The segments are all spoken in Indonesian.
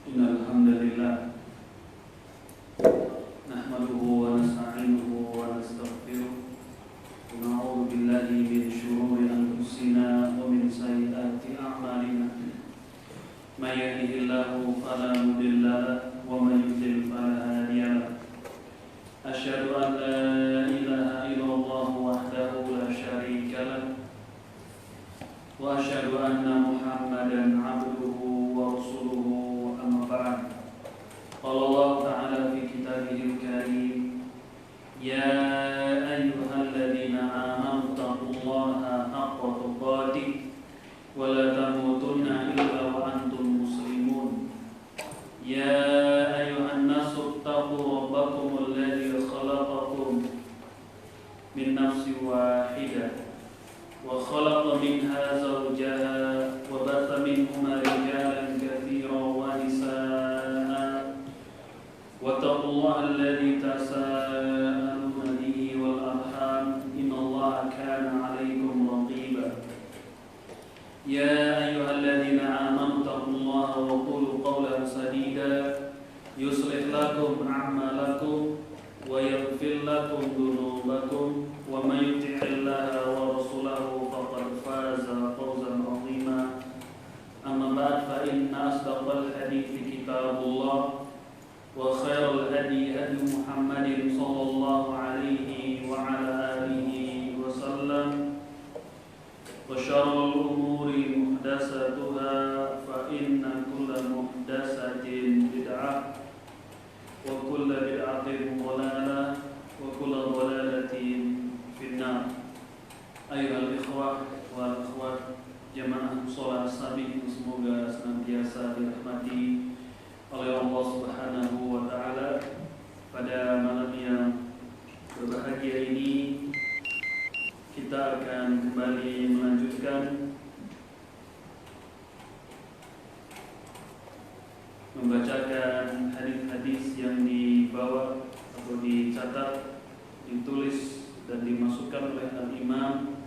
Innalhamdulillah nahmaduhu wa nasta'inuhu wa nastaghfiruh wa na'udzu billahi min shururi anfusina wa min sayyiati a'malina may yahdihillahu fala mudilla lahu wa may yudlil fala hadiya lahu asyhadu an la ilaha illallah wahdahu la syarika lahu wa asyhadu anna Muhammadan 'abduhu wa rasuluhu. قال الله تعالى في كتابه الكريم يا أيها الذين آمنوا اتقوا الله حق تقاته ولا تموتن إلا وأنتم مسلمون يا أيها الناس اتقوا ربكم الذي خلقكم من نفس واحدة وخلق منها زوجها وبث منهما رجالا كثيرا ونساء واتقوا الله الذي تساءلون به والأرحام إن الله كان عليكم رقيبا يا أيها الذين آمنوا اتقوا الله وقولوا قولا سديدا يصلح لكم أعمالكم ويغفر لكم ذنوبكم ومن يطع الله ورسوله فقد فاز فوزا عظيما أما بعد فإن أصدق الحديث كتاب الله وخير الهدي هدي محمد صلى الله عليه وعلى آله وسلم وشر الأمور محدثاتها فإن كل محدثة بدعة وكل بدعة ضلالة وكل ضلالة في النار. أيها الإخوة والأخوات jamaah sholat sabi semoga senantiasa dirahmati oleh Allah Subhanahu wa taala. Pada malam yang berbahagia ini kita akan kembali melanjutkan membacakan hadis-hadis yang dibawa atau dicatat, ditulis dan dimasukkan oleh Al-Imam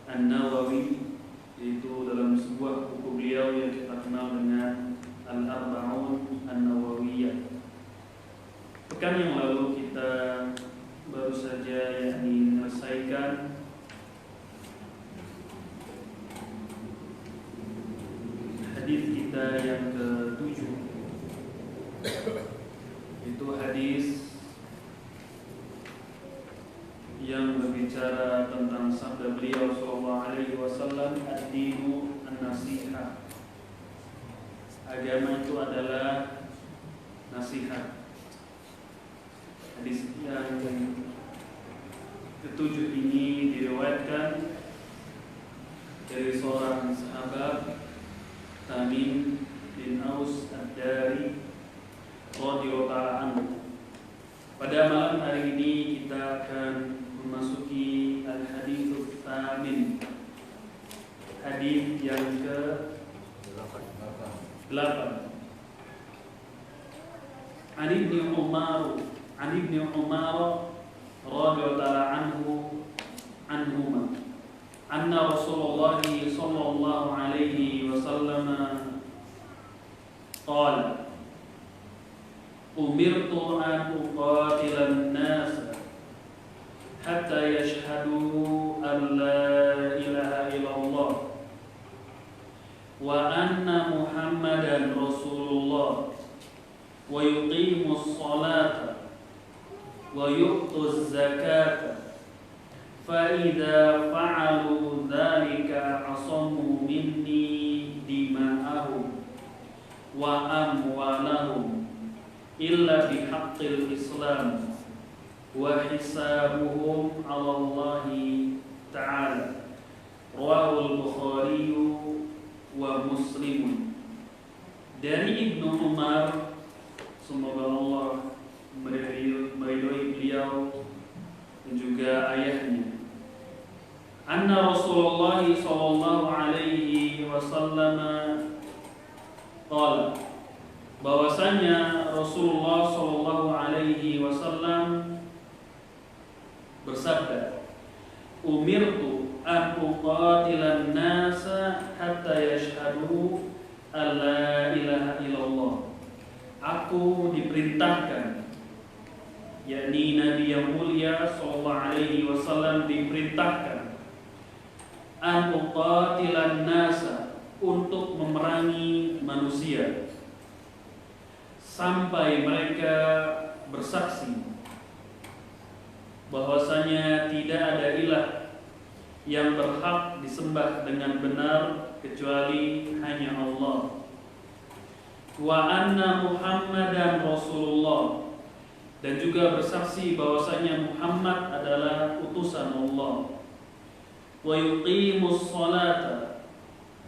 An-Nawawi, yaitu dalam sebuah buku beliau yang kita kenal dengan Al-Arba'un An-Nawawiyah. Pekan yang lalu kita baru saja menyelesaikan hadis kita yang ke-7, itu hadis yang berbicara tentang sabda beliau sallallahu alaihi wasallam, ad-dinu an-nasihah. Agama itu adalah nasihat. Hadis yang ke-7 ini diriwayatkan dari seorang sahabat Tamim bin Aus ad-Dari radhiyallahu anhu. Pada malam hari ini kita akan memasuki al-hadits tsamin, hadis yang ke-8. An Ibnu Umar radhiyallahu anhuma anna Rasulullah sallallahu alaihi wasallam qala umirtu an uqatilan nas hatta yashhadu an la ilaha illallah wa anna Muhammadan Rasulullah wa yuqimus salata wa yu'tuz zakata fa idza fa'alu dzalika asamu minni dima'ahum wa amwalahum illa bihaqqil Islam wa hisabuhum 'ala Allah ta'ala. Rawahul Bukhari wa Muslim. Dari Ibnu Umar, semoga Allah meridhoi beliau dan juga ayahnya, anna Rasulullah sallallahu alaihi wasallam qala, bahwasanya Rasulullah sallallahu alaihi wasallam bersabda, umirtu an uqatilan nasa hatta yashhadu an la ilaha illallah aku diperintahkan, yakni Nabi yang mulia sallallahu alaihi wasallam diperintahkan an uqatilan nasa, untuk memerangi manusia sampai mereka bersaksi bahwasanya tidak ada ilah yang berhak disembah dengan benar kecuali hanya Allah, wa anna Muhammadan Rasulullah, dan juga bersaksi bahwasanya Muhammad adalah utusan Allah, wa yuqimus salata,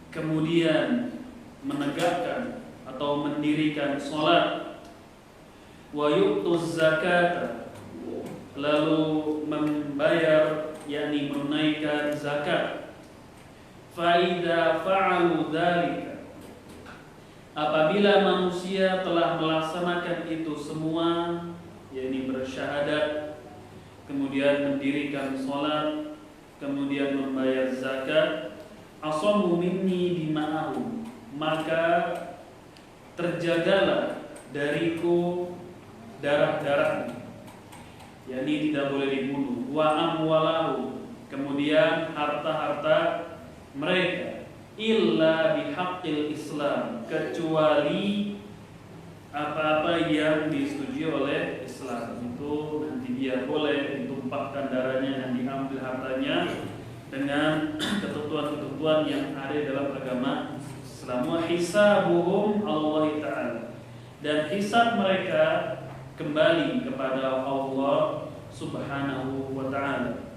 kemudian menegakkan atau mendirikan salat, wa yu'tuz zakata, lalu membayar yakni menunaikan zakat. Fa idza fa'alu dzalika, apabila manusia telah melaksanakan itu semua, yakni bersyahadat, kemudian mendirikan salat, kemudian membayar zakat, asamu minni dima'ahum, maka terjagalah dariku darah-darahnya, yakni tidak boleh dibunuh, wa amwalahu, kemudian harta-harta mereka, illa bihaqqil Islam, kecuali apa-apa yang disetujui oleh Islam, itu nanti dia boleh ditumpahkan darahnya dan diambil hartanya dengan ketentuan-ketentuan yang ada dalam agama Islam. Wa hisabuhum Allah Ta'ala, dan hisab mereka kembali kepada Allah Subhanahu wa Ta'ala.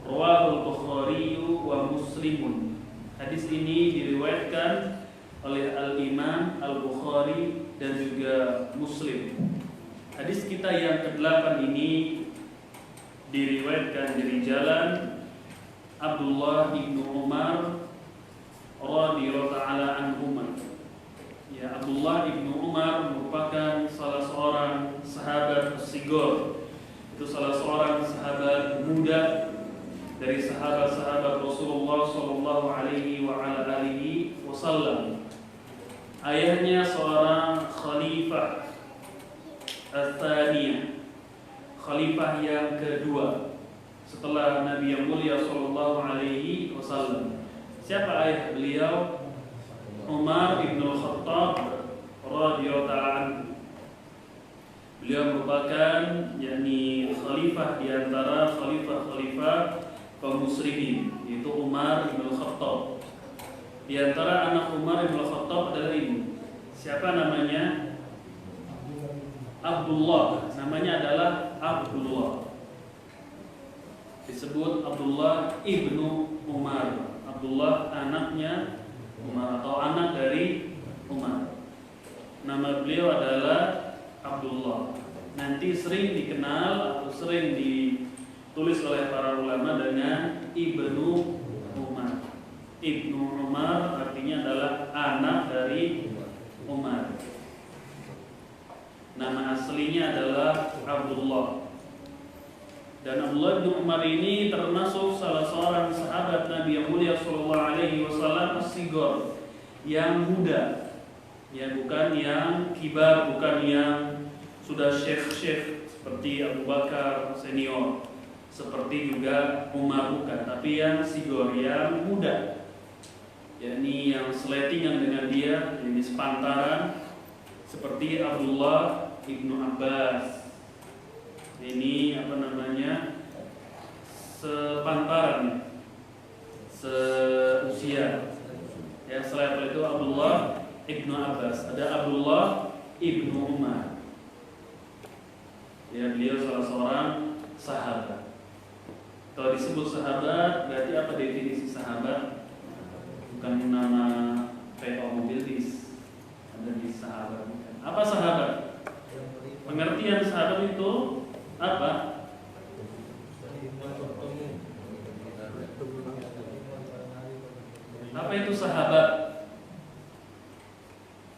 Rawahul Bukhari wa Muslimun, hadis ini diriwayatkan oleh Al-Imam Al-Bukhari dan juga Muslim. Hadis kita yang ke-8 ini diriwayatkan dari jalan Abdullah bin Umar radhiyallahu ta'ala anhuma. Ya, Abdullah bin Umar merupakan salah seorang sahabat Sigor. Itu salah seorang sahabat muda dari sahabat-sahabat Rasulullah sallallahu alaihi wa ala alihi wasallam. Ayahnya seorang khalifah Al-Thaniyah, khalifah yang kedua setelah Nabi yang mulia sallallahu alaihi wasallam. Siapa ayah beliau? Umar bin Al-Khattab radhiyallahu ta'ala anhu. Beliau merupakan yakni khalifah di antara khalifah-khalifah kaum muslimin, yaitu Umar bin Al-Khattab. Di antara anak Umar bin Al-Khattab adalah ini. Siapa namanya? Abdullah. Namanya adalah Abdullah. Disebut Abdullah ibnu Umar. Abdullah anaknya Umar atau anak dari Umar. Nama beliau adalah Abdullah. Nanti sering dikenal atau sering ditulis oleh para ulama dengan Ibnu Umar. Ibnu Umar artinya adalah anak dari Umar. Nama aslinya adalah Abdullah. Dan Abdullah bin Umar ini termasuk salah seorang sahabat Nabi yang mulia sallallahu alaihi wasallam as-sigor, yang muda. Ya, bukan yang kibar, bukan yang sudah syekh seperti Abu Bakar senior, seperti juga Umar, bukan, tapi yang sigor, yang muda, yakni yang seletingan dengan dia, ini sepantaran, seperti Abdullah ibnu Abbas. Ini sepantaran, seusia. Ya, selain itu Abdullah ibnu Abbas, ada Abdullah ibnu Umar. Ya, beliau salah seorang sahabat. Kalau disebut sahabat, berarti apa definisi sahabat? Bukan nama PO mobil bis, ada di sahabat. Apa sahabat? Pengertian sahabat itu apa? Apa itu sahabat?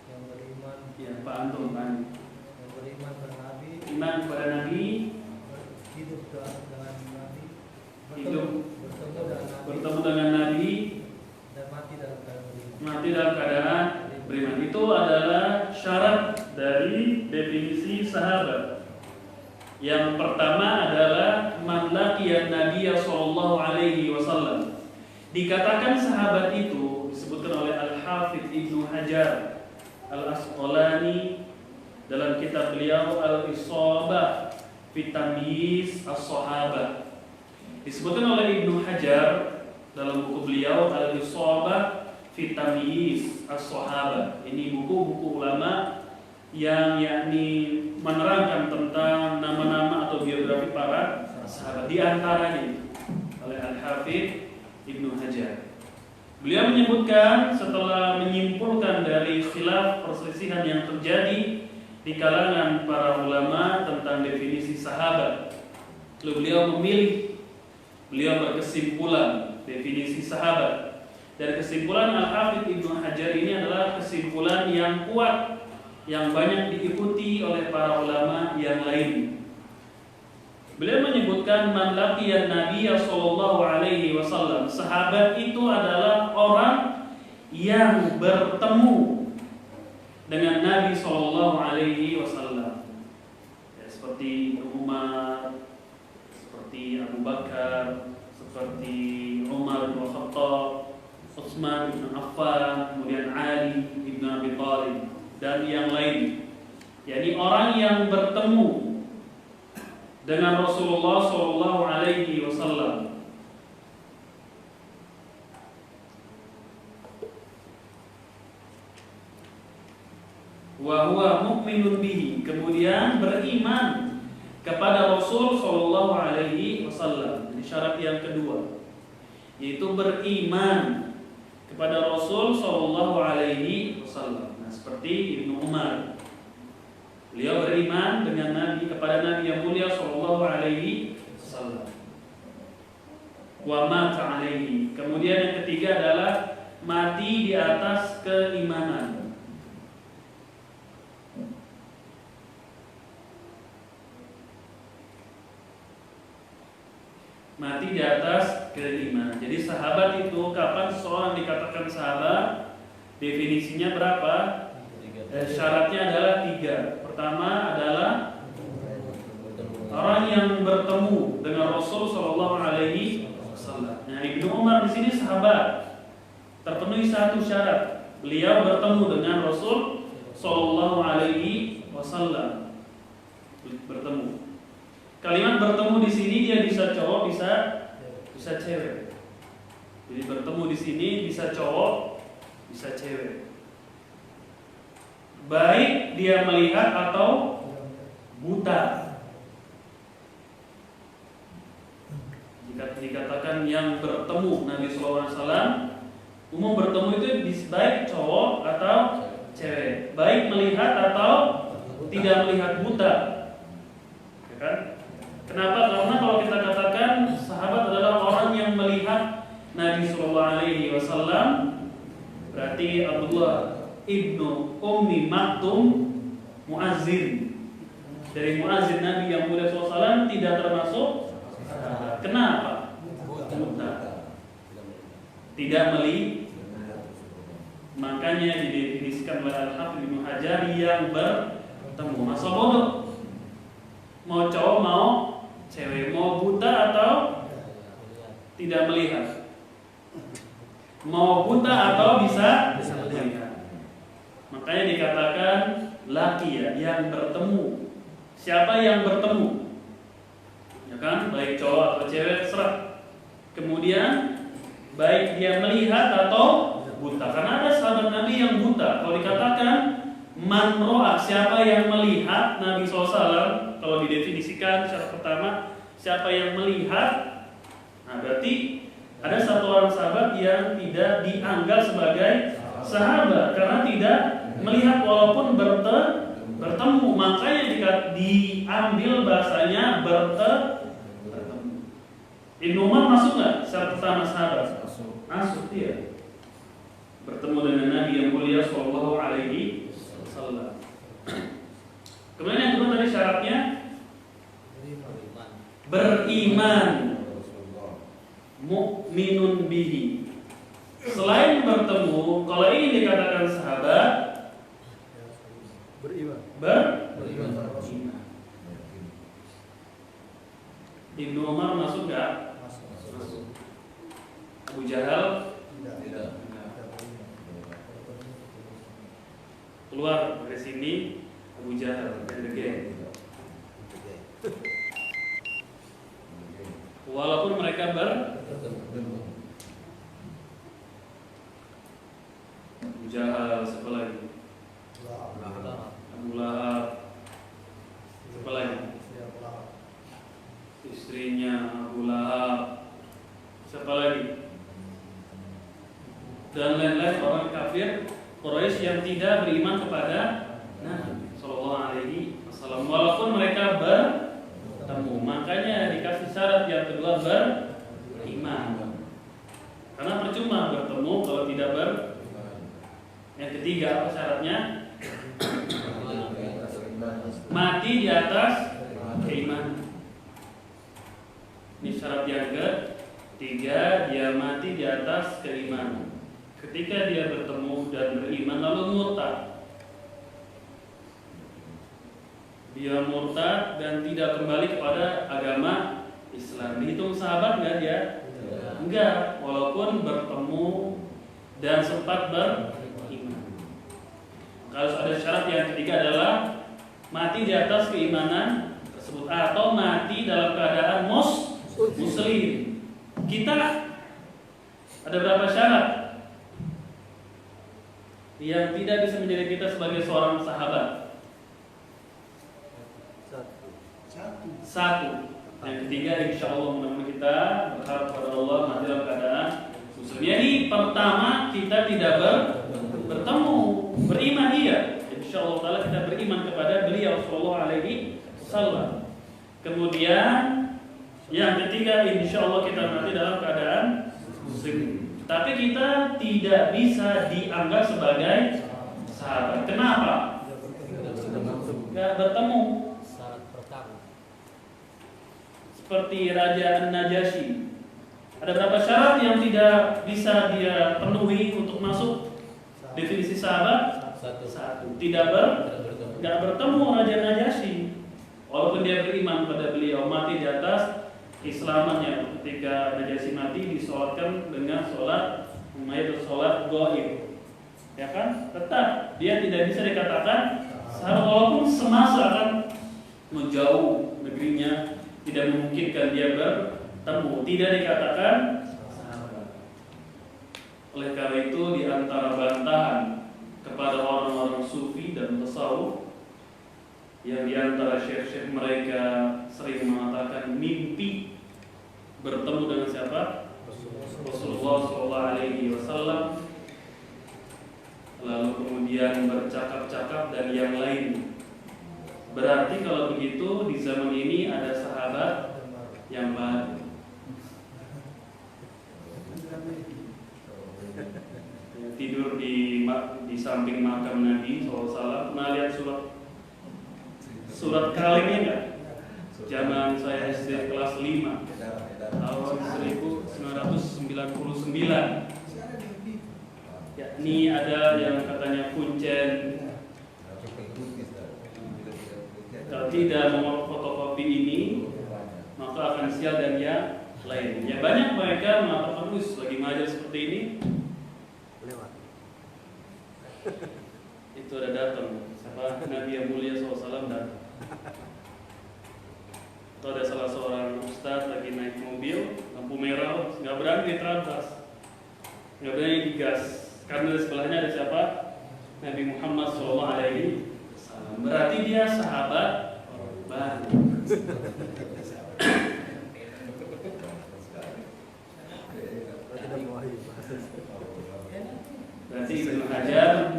Yang beriman, ya Pak Antum kan? Yang beriman kepada Nabi, iman kepada Nabi, hidup dengan Nabi, hidup bertemu dengan Nabi, bertemu dengan Nabi, dan mati dalam keadaan beriman. mati dalam keadaan Beriman itu adalah syarat dari definisi sahabat. Yang pertama adalah man laqiyan Nabiyya sallallahu alaihi wasallam. Dikatakan sahabat itu disebutkan oleh Al-Hafidz Ibnu Hajar Al-Asqalani dalam kitab beliau Al-Isabah fi Tamyiz As-Sahabah. Disebutkan oleh Ibnu Hajar dalam buku beliau Al-Isabah fi Tamyiz As-Sahabah. Ini buku-buku ulama yang yakni menerangkan tentang nama-nama atau biografi para sahabat, di antaranya oleh Al-Hafidz Ibnu Hajar. Beliau menyebutkan setelah menyimpulkan dari khilaf perselisihan yang terjadi di kalangan para ulama tentang definisi sahabat, lalu beliau berkesimpulan definisi sahabat. Dan kesimpulan Al-Hafidz Ibnu Hajar ini adalah kesimpulan yang kuat, yang banyak diikuti oleh para ulama yang lain. Beliau menyebutkan man laqiyan Nabiyya sallallahu alaihi wasallam. Sahabat itu adalah orang yang bertemu dengan Nabi sallallahu alaihi wasallam. Ya, seperti Umar, seperti Abu Bakar, seperti Umar bin Khattab, Utsman bin Affan, kemudian Ali bin Abi Thalib dan yang lain. Yani orang yang bertemu dengan Rasulullah sallallahu alaihi wasallam. Wa huwa mu'minun bihi, kemudian beriman kepada Rasul sallallahu alaihi wasallam. Ini syarat yang kedua, yaitu beriman kepada Rasul sallallahu alaihi wasallam. Nah, seperti Ibnu Umar, beliau beriman dengan Nabi, kepada Nabi yang mulia sallallahu alaihi wasallam. Wa mata alaihi. Kemudian yang ketiga adalah mati di atas keimanan. Mati di atas keimanan. Jadi sahabat itu, kapan seseorang dikatakan sahabat? Definisinya berapa? Syaratnya adalah 3. Pertama adalah orang yang bertemu dengan Rasul sallallahu alaihi wasallam. Nah, Ibnu Umar di sini sahabat, terpenuhi satu syarat. Beliau bertemu dengan Rasul sallallahu alaihi wasallam. Bertemu. Kalimat bertemu di sini dia bisa cowok, bisa cewek. Jadi bertemu di sini bisa cowok, bisa cewek. Baik dia melihat atau buta. Jika dikatakan yang bertemu Nabi SAW, umum bertemu itu baik cowok atau cewek, baik melihat atau tidak melihat, buta, ya kan? Kenapa? Karena kalau kita katakan sahabat adalah orang yang melihat Nabi SAW, berarti Abdullah ibnu Ummi Maktum muazzin, dari muazzin Nabi yang mulia SAW, tidak termasuk sahabat. Kenapa? Buta, tidak melihat. Makanya didefinisikan oleh Al-Hafidz Ibnu Hajar yang bertemu. Masa bodoh, mau cowok mau cewek, mau buta atau tidak melihat, mau buta atau bisa melihat. Makanya dikatakan laki, ya, yang bertemu. Siapa yang bertemu? Ya kan, baik cowok atau cewek terserah. Kemudian baik dia melihat atau buta. Karena ada sahabat Nabi yang buta. Kalau dikatakan man ro'a, siapa yang melihat Nabi SAW, kalau didefinisikan secara pertama, siapa yang melihat, nah berarti ada satu orang sahabat yang tidak dianggap sebagai sahabat karena tidak melihat walaupun bertemu. Makanya jika diambil bahasanya bertemu. Ibnu Umar masuk nggak secara pertama sahabat? Masuk dia. Bertemu dengan Nabi yang mulia sallallahu alaihi wasallam. Kemudian yang kedua tadi syaratnya beriman, mu'minun bihi. Selain bertemu, kalau ini dikatakan sahabat, Ibnu Umar masuk nggak? Masuk. Abu Jahal Tidak. keluar dari sini. Abu Jahal dan geng. Walaupun mereka Abu Jahal, siapa lagi? Abu Lahab, siapa lagi? Istrinya Abu Lahab, siapa lagi? Dan lain-lain orang kafir Quraisy yang tidak beriman kepada Nabi Sallallahu Alaihi Wasallam. Walaupun mereka bertemu, makanya dikasih syarat yang kedua beriman. Karena percuma bertemu kalau tidak Yang ketiga apa syaratnya? Mati di atas keimanan. Ini syarat yang ketiga, dia mati di atas keimanan. Ketika dia bertemu dan beriman lalu murtad, dia murtad dan tidak kembali kepada agama Islam, dihitung sahabat nggak dia? Enggak, walaupun bertemu dan sempat beriman. Kalau ada syarat yang ketiga adalah mati di atas keimanan tersebut atau mati dalam keadaan muslim. Kita ada berapa syarat yang tidak bisa menjadi kita sebagai seorang sahabat? Satu. Yang ketiga, insya Allah mudah-mudahan kita berharap kepada Allah mati dalam keadaan muslim. Jadi pertama kita tidak bertemu, beriman dia. Insya Allah Taala kita beriman kepada beliau Sallallahu Alaihi Wasallam. Kemudian yang ketiga, insya Allah kita mati dalam keadaan muslim. Tapi kita tidak bisa dianggap sebagai sahabat. Kenapa? Gak bertemu. Seperti Raja An-Najasyi. Ada berapa syarat yang tidak bisa dia penuhi untuk masuk definisi sahabat? Satu. Tidak bertemu Raja Najasyi. Walaupun dia beriman pada beliau, mati di atas keislamannya. Ketika Najasyi mati disolatkan dengan solat Umayyah, solat gaib, ya kan? Tetap dia tidak bisa dikatakan sahabat, walaupun semasa akan menjauh negerinya, tidak memungkinkan dia bertemu, tidak dikatakan sahabat. Oleh karena itu di antara bantahan kepada orang-orang sufi dan tasawuf yang di antara syekh-syekh mereka sering mengatakan mimpi bertemu dengan siapa? Rasulullah SAW, lalu kemudian bercakap-cakap dan yang lain. Berarti kalau begitu di zaman ini ada sahabat yang baru. Tidur di samping makam Nabi SAW. Pernah lihat surat kalengnya enggak? Zaman saya SD kelas 5 tahun 1999. Ya, ini ada yang katanya kuncen. Kalau tidak nomor fotokopi ini, maka akan sial dan yang lain. Ya, banyak mereka mengatakan lagi mengajar seperti ini. Itu ada datang siapa? Nabi yang mulia SAW datang. Atau ada salah seorang ustaz lagi naik mobil, lampu merah, nggak berani diterabas, nggak berani digas, karena di sebelahnya ada siapa? Nabi Muhammad SAW. Berarti dia sahabat baru. Berarti Ibnu Hajar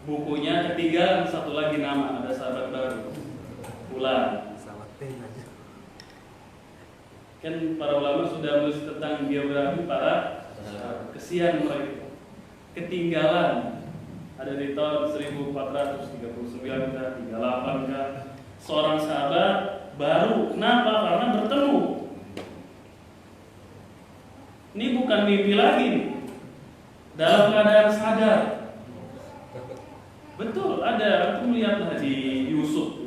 bukunya ketiga satu lagi nama, ada sahabat baru. Fulan. Kan para ulama sudah menulis tentang biografi para kesian mereka. Ketinggalan. Ada di tahun 1439 kah, 38 kah, seorang sahabat baru. Kenapa? Karena bertemu. Ini bukan mimpi lagi nih. Dalam keadaan sadar. Betul, ada. Aku melihat di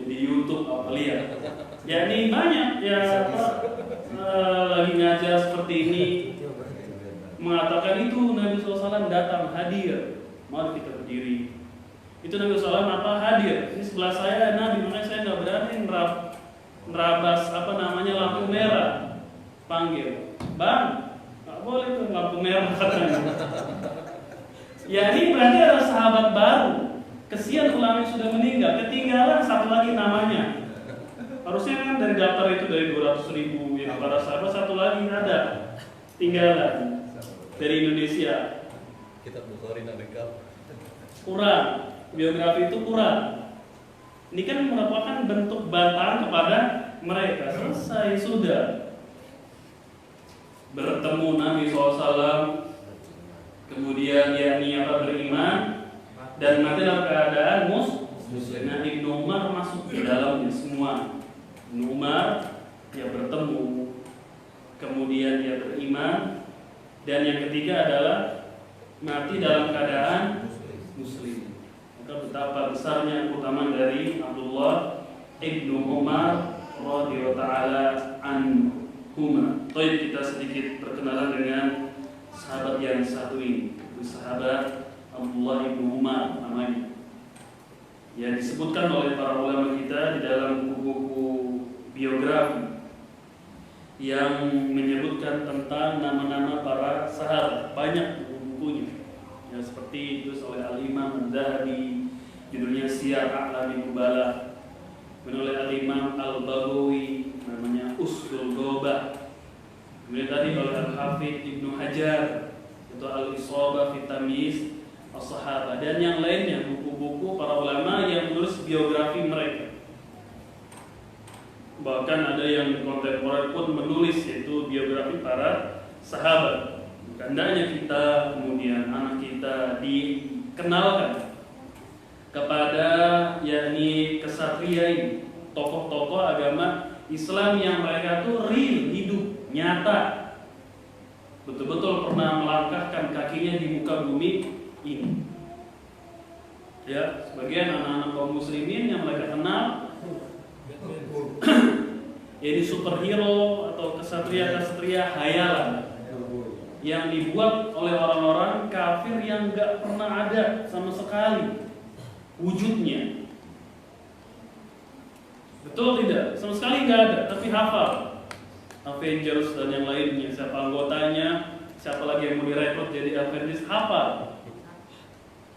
YouTube apa lihat. Ya ini banyak ya lagi ngajar seperti ini mengatakan itu Nabi SAW datang hadir. Mari kita berdiri. Itu Nabi SAW apa hadir? Ini sebelah saya Nabi, makanya saya nggak berani nerabas lampu merah. Panggil, bang, nggak boleh tuh lampu merah katanya. Ya ini berarti ada sahabat baru. Kesian ulama yang sudah meninggal, ketinggalan satu lagi namanya. Harusnya kan dari daftar itu dari 200.000 yang para sahabat satu lagi ada tinggalan dari Indonesia. Kitab Bukhari lengkap. Kurang, biografi itu kurang. Ini kan merupakan bentuk bantahan kepada mereka. Selesai sudah. Bertemu Nabi SAW, kemudian beriman dan mati dalam keadaan muslim. Nah, Ibnu Umar masuk di dalamnya semua. Ibnu Umar dia bertemu, kemudian dia beriman, dan yang ketiga adalah mati dalam keadaan muslim. Maka betapa besarnya keutamaan dari Abdullah Ibnu Umar radhiyallahu taala anhuma. Baik, kita sedikit perkenalan dengan sahabat yang satu ini. Itu sahabat Abdullah Ibnu Umar namanya. Ya disebutkan oleh para ulama kita di dalam buku-buku biografi yang menyebutkan tentang nama-nama para sahabat, banyak buku-bukunya. Ya seperti itu oleh Al-Imam Al-Zahabi, judulnya Siyar A'lamin Nubala. Kemudian oleh Al-Imam Al-Baghawi, namanya Usdul Ghobah. Kemudian tadi oleh Al-Hafidh Ibnu Hajar, itu Al-Isabah fi Tamyiz As-Sahabah, dan yang lainnya buku-buku para ulama yang menulis biografi mereka. Bahkan ada yang kontemporer pun menulis yaitu biografi para sahabat. Hendaknya kita kemudian anak kita dikenalkan kepada yakni kesatria ini, tokoh-tokoh agama Islam yang mereka tuh real, hidup, nyata, betul-betul pernah melangkahkan kakinya di muka bumi ini. Ya, sebagian anak-anak kaum muslimin yang mereka kenal jadi superhero atau kesatria-kesatria hayalan yang dibuat oleh orang-orang kafir yang gak pernah ada sama sekali wujudnya. Betul tidak? Sama sekali gak ada, tapi hafal Avengers dan yang lainnya, siapa anggotanya, siapa lagi yang mau direkrut jadi Avengers, hafal.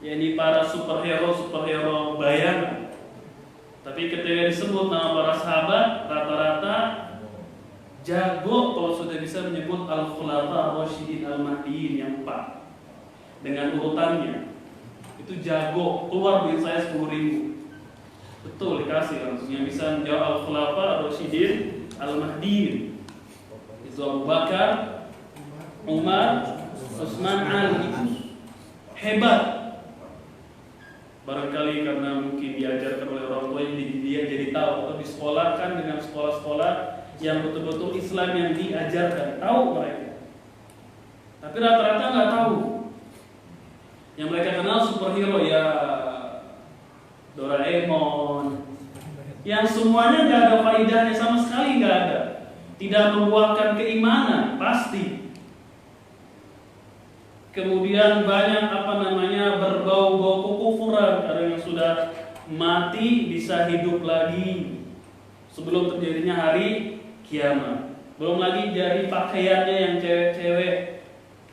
Ya ini para superhero bayangan. Tapi ketika disebut nama para sahabat, rata-rata jago kalau sudah bisa menyebut Al-Khulafa Ar-Rasyidin Al-Mahdiyin yang 4 dengan urutannya. Itu jago, keluar duit saya 10.000. Betul dikasih langsung yang bisa menjawab Al-Khulafa Ar-Rasyidin Al-Mahdiyin. Itu Abu Bakar, Umar, Utsman, Ali. Hebat. Barangkali karena mungkin diajarkan oleh orang tua dia jadi tahu, atau disekolahkan dengan sekolah-sekolah yang betul-betul Islam yang diajarkan, tahu mereka. Tapi rata-rata nggak tahu. Yang mereka kenal superhero ya Doraemon, yang semuanya nggak ada faedahnya sama sekali, nggak ada, tidak membuahkan keimanan pasti. Kemudian banyak berbau-bau kekufuran, karena yang sudah mati bisa hidup lagi sebelum terjadinya hari kiamat. Belum lagi dari pakaiannya yang cewek-cewek,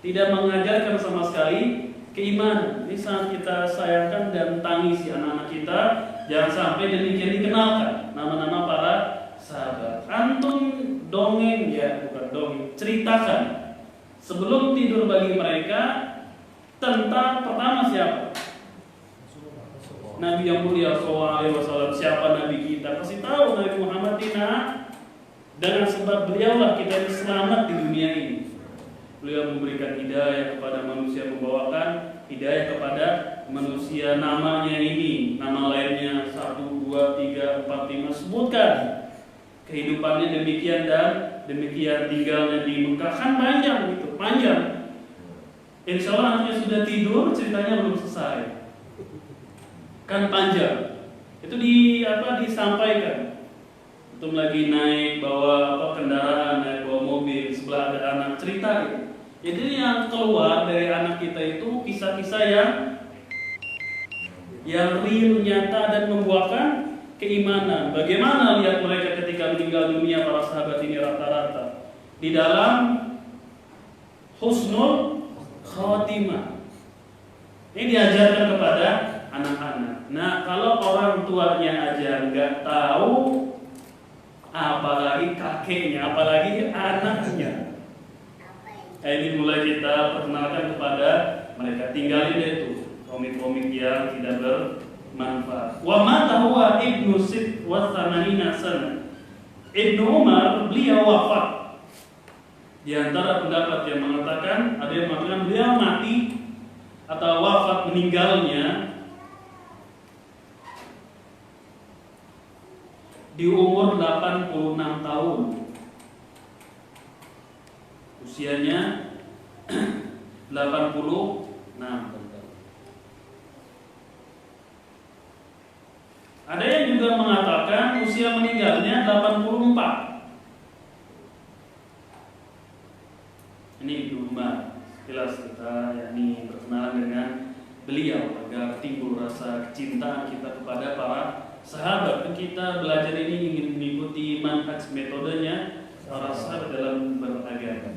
tidak mengajarkan sama sekali keimanan. Ini sangat kita sayangkan dan tangisi anak-anak kita. Jangan sampai demikian dikenalkan nama-nama para sahabat. Antum dongeng ya, bukan dongeng, ceritakan sebelum tidur bagi mereka tentang pertama siapa? Nabi yang mulia SAW. Siapa Nabi kita? Kasih tahu Nabi Muhammad Tina. Dengan sebab beliaulah kita selamat di dunia ini. Beliau memberikan hidayah kepada manusia, membawakan hidayah kepada manusia. Namanya ini, nama lainnya 1, 2, 3, 4, 5. Sebutkan kehidupannya demikian dan demikian, tinggalnya di Mekah, kan panjang gitu, panjang. Insya Allah anaknya sudah tidur, ceritanya belum selesai, kan panjang. Itu disampaikan. Antum lagi naik bawa kendaraan, naik bawa mobil, sebelah ada anak, cerita gitu. Jadi yang keluar dari anak kita itu kisah-kisah yang real, nyata dan membuahkan keimanan. Bagaimana lihat mereka ketika meninggal dunia, para sahabat ini rata-rata di dalam husnul khatimah. Ini diajarkan kepada anak-anak. Nah, kalau orang tuanya aja nggak tahu, apalagi kakeknya, apalagi anaknya. Ini mulai kita perkenalkan kepada mereka. Tinggalin deh tuh komik-komik yang tidak bermanfaat. Wa mata huwa ibnu sit wa thamanina sana. Ibnu Umar beliau wafat. Di antara pendapat yang mengatakan, ada yang mengatakan beliau mati atau wafat meninggalnya di umur 86 tahun. Usianya 86. Ada yang juga mengatakan usia meninggalnya 84. Ini Ibnu Umar. Sekilas kita yakni berkenalan dengan beliau agar timbul rasa kecintaan kita kepada para sahabat. Kita belajar ini ingin mengikuti manhaj metodenya para sahabat dalam beragama.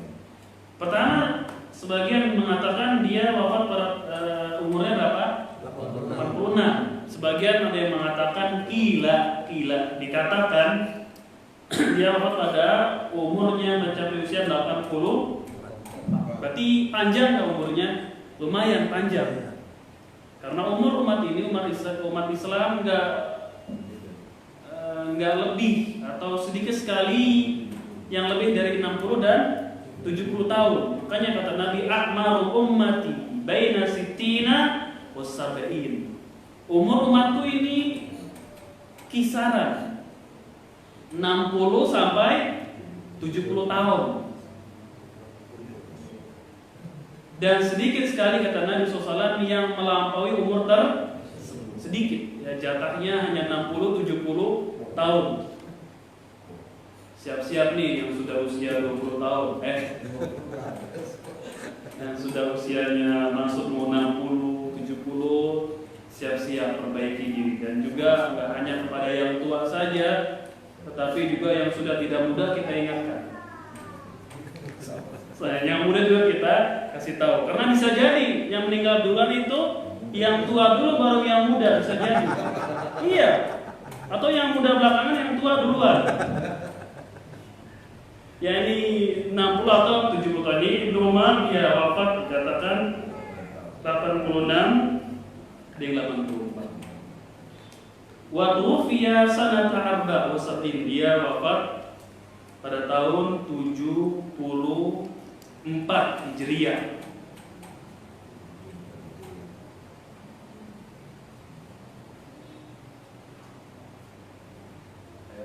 Pertama, sebagian mengatakan dia wafat pada umurnya berapa? 86. Sebagian ada yang mengatakan kila dikatakan dia wafat pada umurnya mencapai usia 80. Berarti panjang nggak umurnya? Lumayan panjang. Karena umur umat ini, umat Islam nggak lebih atau sedikit sekali yang lebih dari 60 dan 70 tahun. Makanya kata Nabi, akmaru ummati baina sittina was-sab'in. Umur umatku ini kisaran 60 sampai 70 tahun. Dan sedikit sekali kata Nabi SAW yang melampaui umur sedikit. Ya, jatahnya hanya 60-70 tahun. Siap-siap nih yang sudah usia 20 tahun. Yang sudah usianya masuk mau 60-70, siap-siap perbaiki diri. Dan juga nggak hanya kepada yang tua saja, tetapi juga yang sudah tidak muda kita ingatkan. Yang muda juga kita kasih tahu. Karena bisa jadi yang meninggal duluan itu yang tua dulu baru yang muda, bisa jadi. Iya. Atau yang muda belakangan yang tua duluan. Ya ini 60 atau 70 tadi. Ibnu Umar ya wafat dikatakan 86 dan 84. Wa tuwfiya sanata arba wa sab'in. Dia wafat pada tahun 74 Hijriah.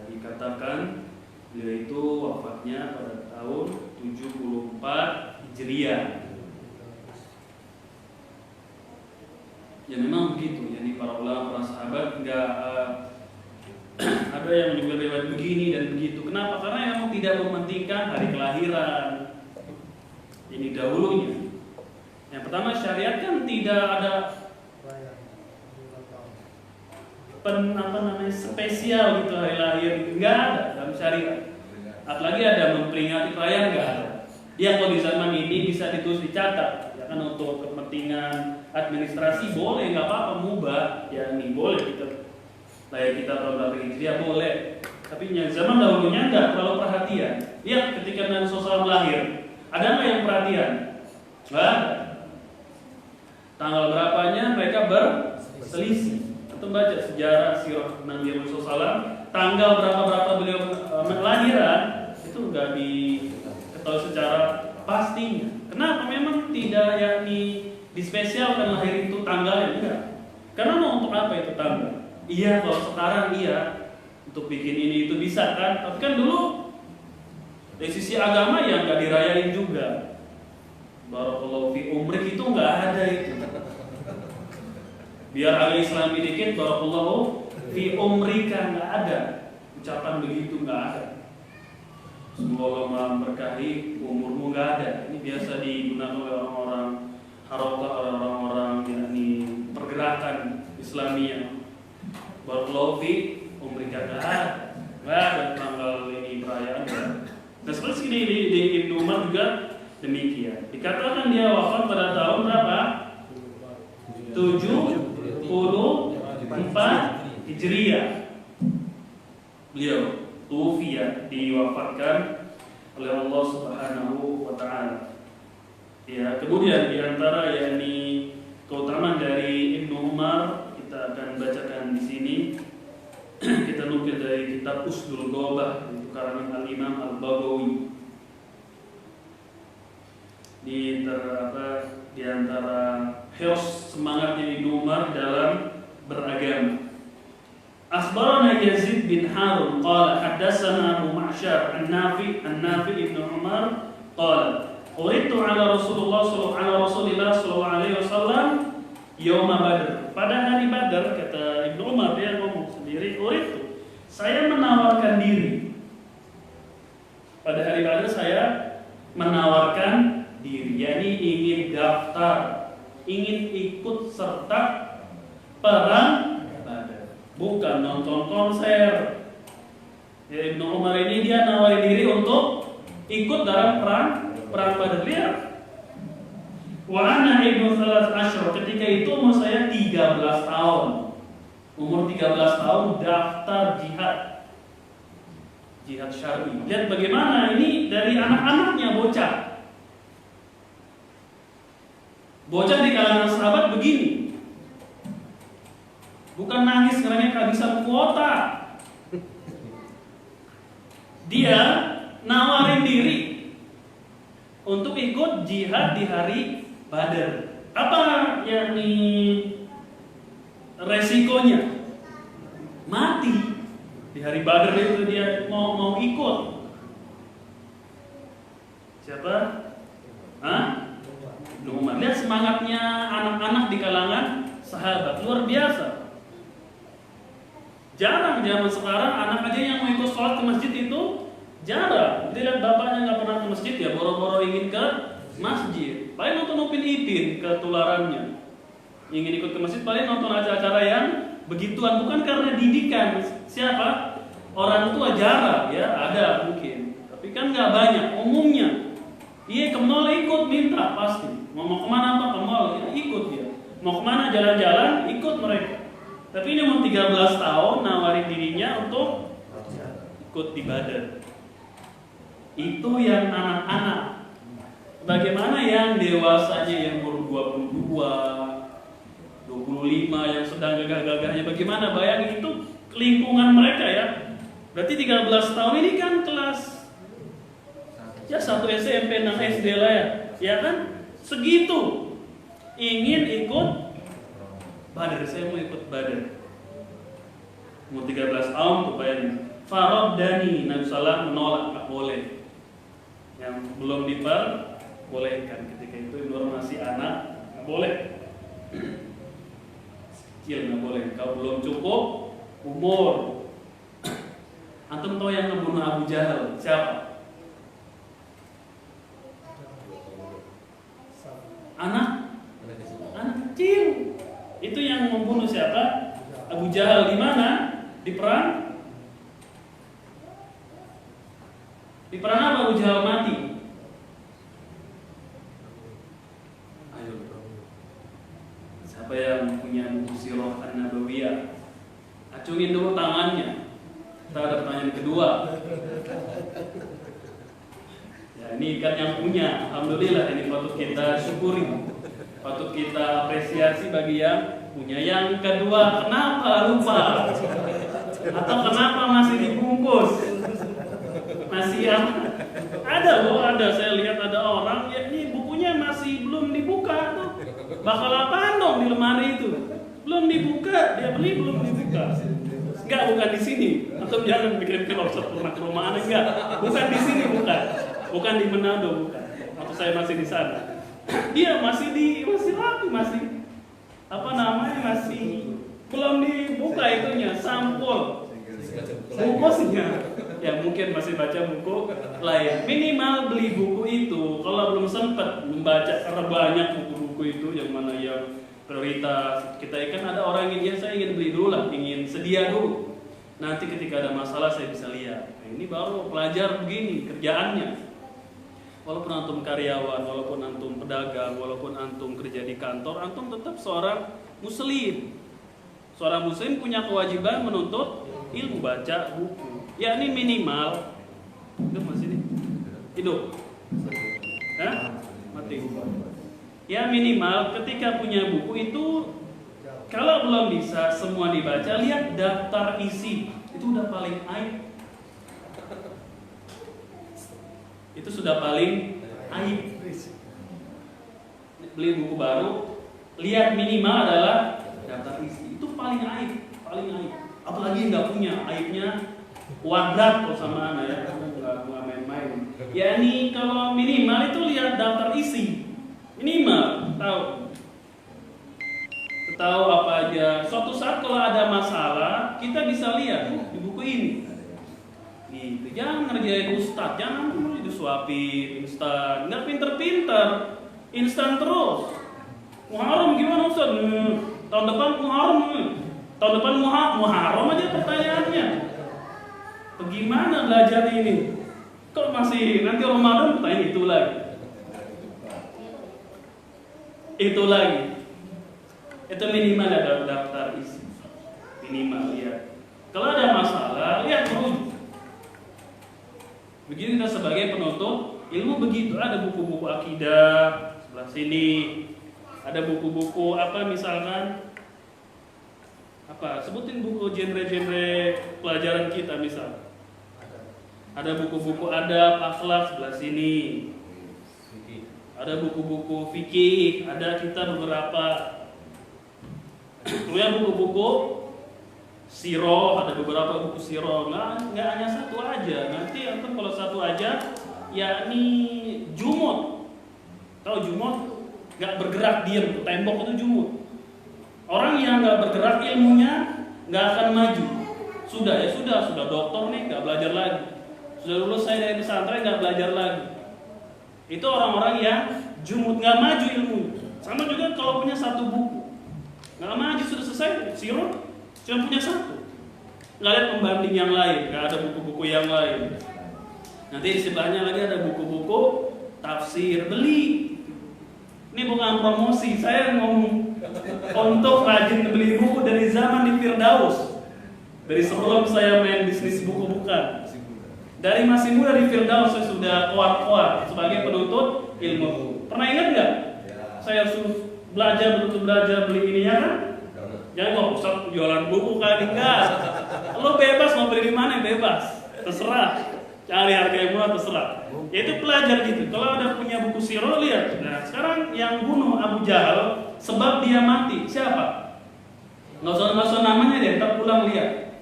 Dikatakan beliau itu wafatnya pada tahun 74 Hijriah. Ya memang begitu. Jadi para ulama, para sahabat enggak ada yang menyebut riwayat begini dan begitu. Kenapa? Karena yang tidak mementingkan hari kelahiran. Ini dahulunya. Yang pertama, syariat kan tidak ada spesial gitu hari lahir, enggak ada dalam syariat. Apalagi ada memperingati perayaan, enggak ada. Ya kalau di zaman ini bisa ditulis, dicatat, ya kan, untuk kepentingan administrasi boleh, nggak apa-apa, mubah, ya ini boleh kita lahir kita tahun berapa Hijriah boleh. Tapi yang zaman dahulunya enggak terlalu perhatian. Lihat ketika Nabi SAW lahir, ada nggak yang perhatian? Nggak ada. Tanggal berapanya mereka berselisih. Atau baca sejarah sirah Nabi Muhammad SAW, tanggal berapa beliau kelahiran itu nggak diketahui secara pastinya. Kenapa? Memang tidak yakni dispesialkan lahir itu tanggalnya, enggak. Karena mau untuk apa itu tanggal? Iya, kalau sekarang iya untuk bikin ini itu bisa kan. Tapi kan dulu dari sisi agama ya nggak dirayain juga. Barakallahu fi umrik itu nggak ada itu. Biar agak Islami dikit, barakallahu fi umrika, nggak ada. ucapan begitu nggak ada. Semoga Allah memberkahi umurmu, nggak ada. Ini biasa digunakan oleh orang-orang harokah, orang-orang yakni pergerakan Islamiyah. Barakallahu fi umrika, nggak ada tanggal ini perayaan. Nah seperti ini di Ibnu Umar juga demikian. Dikatakan dia wafat pada tahun berapa? 74 Hijriah. Beliau tufiya, diwafatkan oleh Allah Subhanahu wa taala. Ya, kemudian di antara yakni keutamaan dari Ibnu Umar kita akan bacakan di sini. Kita nukil dari kitab Usdul Ghobah, itu karangan Al-Imam Al-Baghawi. Di antara hios semangatnya Ibnu Umar dalam beragama. Akhbarana Yazid bin Harun qala haddatsana Abu Ma'syar an-Nafi Ibnu Umar qala uritu ala Rasulillah sallallahu alaihi wasallam yaum Badr. Pada hari Badar, kata Ibnu Umar, dia ngomong sendiri, uritu, saya menawarkan diri. Pada hari Badar saya menawarkan diri, yakni ingin daftar, ingin ikut serta perang Badar, bukan nonton konser. Ya, Ibnu Umar ini dia nawarin diri untuk ikut dalam perang Badar. Lihat, wa ana ibnu 13, ketika itu umur saya 13 tahun. Umur 13 tahun daftar jihad syar'i. Lihat bagaimana ini dari anak-anaknya bocah. Bocah di kalangan sahabat begini. Bukan nangis karena kehabisan kuota. Dia nawarin diri untuk ikut jihad di hari Badar. Apa yakni resikonya? Mati. Di hari Badar itu dia mau ikut. Siapa? Ibnu Umar. Lihat semangatnya anak-anak di kalangan sahabat, luar biasa. Jarang zaman sekarang anak aja yang mau ikut sholat ke masjid itu jarang. Jadi lihat bapaknya nggak pernah ke masjid, ya boro-boro ingin ke masjid. Paling nonton Upin Ipin ketularannya. Ingin ikut ke masjid paling nonton acara-acara yang begituan, bukan karena didikan. Siapa? Orang tua jarang, ya ada mungkin, tapi kan nggak banyak. Umumnya, iya ke mall ikut minta pasti. Mau kemana apa ke mall, ya, ikut dia. Mau kemana jalan-jalan, ikut mereka. Tapi ini mau 13 tahun nawarin dirinya untuk ikut di Badar. Itu yang anak-anak. Bagaimana yang dewasanya yang umur 22, 25 yang sedang gagah-gagahnya, bagaimana? Bayangin itu lingkungan mereka ya. Berarti 13 tahun ini kan kelas ya 1 SMP, 6 SD lah ya. Ya kan? Segitu. Ingin ikut Badar, saya mau ikut Badar. Umur 13 tahun tuh bayangin. Faraddani, Nabi sallallahu menolak, enggak boleh. Yang belum diperbolehkan ketika itu Ibnu masih anak, enggak boleh. Kecil enggak boleh. Kau belum cukup umur. Antum tahu yang ngebunuh Abu Jahal siapa? Anak kecil. Itu yang membunuh siapa? Abu Jahal. Di mana? Di perang. Di perang apa Abu Jahal mati? Ayo. Siapa yang punya buku Sirah An-Nabawiyah? Acungin dulu tangannya. Kita ada pertanyaan kedua. Ya, ini kan yang punya. Alhamdulillah, ini patut kita syukuri, patut kita apresiasi bagi yang punya. Yang kedua, kenapa lupa? Atau kenapa masih dibungkus? Masih ada loh, ada. Saya lihat ada orang, ya ini bukunya masih belum dibuka tuh. Bakal apaan dong di lemari itu? Belum dibuka, dia beli belum dibuka. Enggak, bukan di sini. Atau jangan bikin lobster pernah ke rumah aneh, enggak. Bukan di sini, bukan. Bukan di Manado, bukan. Waktu saya masih di sana. Dia masih laku, masih belum dibuka itunya, sampul. baca buku lain. Bungkusnya ya mungkin masih baca buku lain. Minimal beli buku itu kalau belum sempat membaca karena banyak buku-buku itu yang mana yang prioritas. Kita kan ada orang yang saya ingin beli dulu lah, ingin sedia dulu. Nanti ketika ada masalah saya bisa lihat. Nah, ini baru pelajar begini kerjaannya. Walaupun antum karyawan, walaupun antum pedagang, walaupun antum kerja di kantor, antum tetap seorang muslim. Seorang muslim punya kewajiban menuntut ilmu, baca buku. Ya ini minimal. Hidup masih nih? Hidup? Hah? Mati. Ya minimal ketika punya buku itu, kalau belum bisa semua dibaca, lihat daftar isi. Itu udah paling aib. Itu sudah paling aib. Beli buku baru, lihat minimal adalah daftar isi. Itu paling aib, paling aib. Apalagi nggak punya, aibnya kuadrat kalau sama anak ya, nggak main-main. Ya ini kalau minimal itu lihat daftar isi, minimal tahu apa aja. Suatu saat kalau ada masalah, kita bisa lihat di buku ini. Gitu. Jangan ngerjain ustaz, jangan disuapin instan, nggak pinter-pinter, instan terus. Muharram gimana ustaz? Tahun depan Muharram, tahun depan Muharram aja pertanyaannya. Bagaimana belajar ini? Kok masih nanti Ramadan pertanyaan itu lagi, itu lagi. Itu minimal ada daftar isi, minimal ya. Kalau ada masalah, lihat dulu. Begitu kita sebagai penuntut ilmu begitu, ada buku-buku akidah sebelah sini, ada buku-buku apa misalkan apa sebutin buku genre-genre pelajaran kita misal, ada buku-buku adab akhlak sebelah sini, ada buku-buku fikih, ada kita beberapa punya buku-buku siro, ada beberapa buku siro, nggak hanya satu aja. Nanti antum kalau satu aja, yakni jumut. Tahu jumut? Nggak bergerak diam, tembok itu jumut. Orang yang nggak bergerak ilmunya nggak akan maju. Sudah dokter nih nggak belajar lagi. Sudah lulus saya dari pesantren nggak belajar lagi. Itu orang-orang yang jumut, nggak maju ilmu. Sama juga kalau punya satu buku, nggak maju, sudah selesai siro. Cuma punya satu, nggak ada pembanding yang lain, nggak ada buku-buku yang lain. Nanti di sebelahnya lagi ada buku-buku tafsir, beli. Ini bukan promosi, saya ngomong untuk rajin beli buku dari zaman di Firdaus. Dari sebelum saya main bisnis buku bukan. Dari masih muda di Firdaus saya sudah kuat-kuat sebagai penuntut ilmu. Pernah ingat nggak? Saya suruh belajar, betul belajar beli ininya kan? Jangan mau Ustaz jualan buku kan, enggak. Lo bebas mau beli di mana, bebas. Terserah. Cari harga yang murah terserah. Itu pelajar gitu. Kalau ada punya buku siro lihat. Nah, sekarang yang bunuh Abu Jahal sebab dia mati. Siapa? Nggak usah namanya deh, ntar pulang lihat.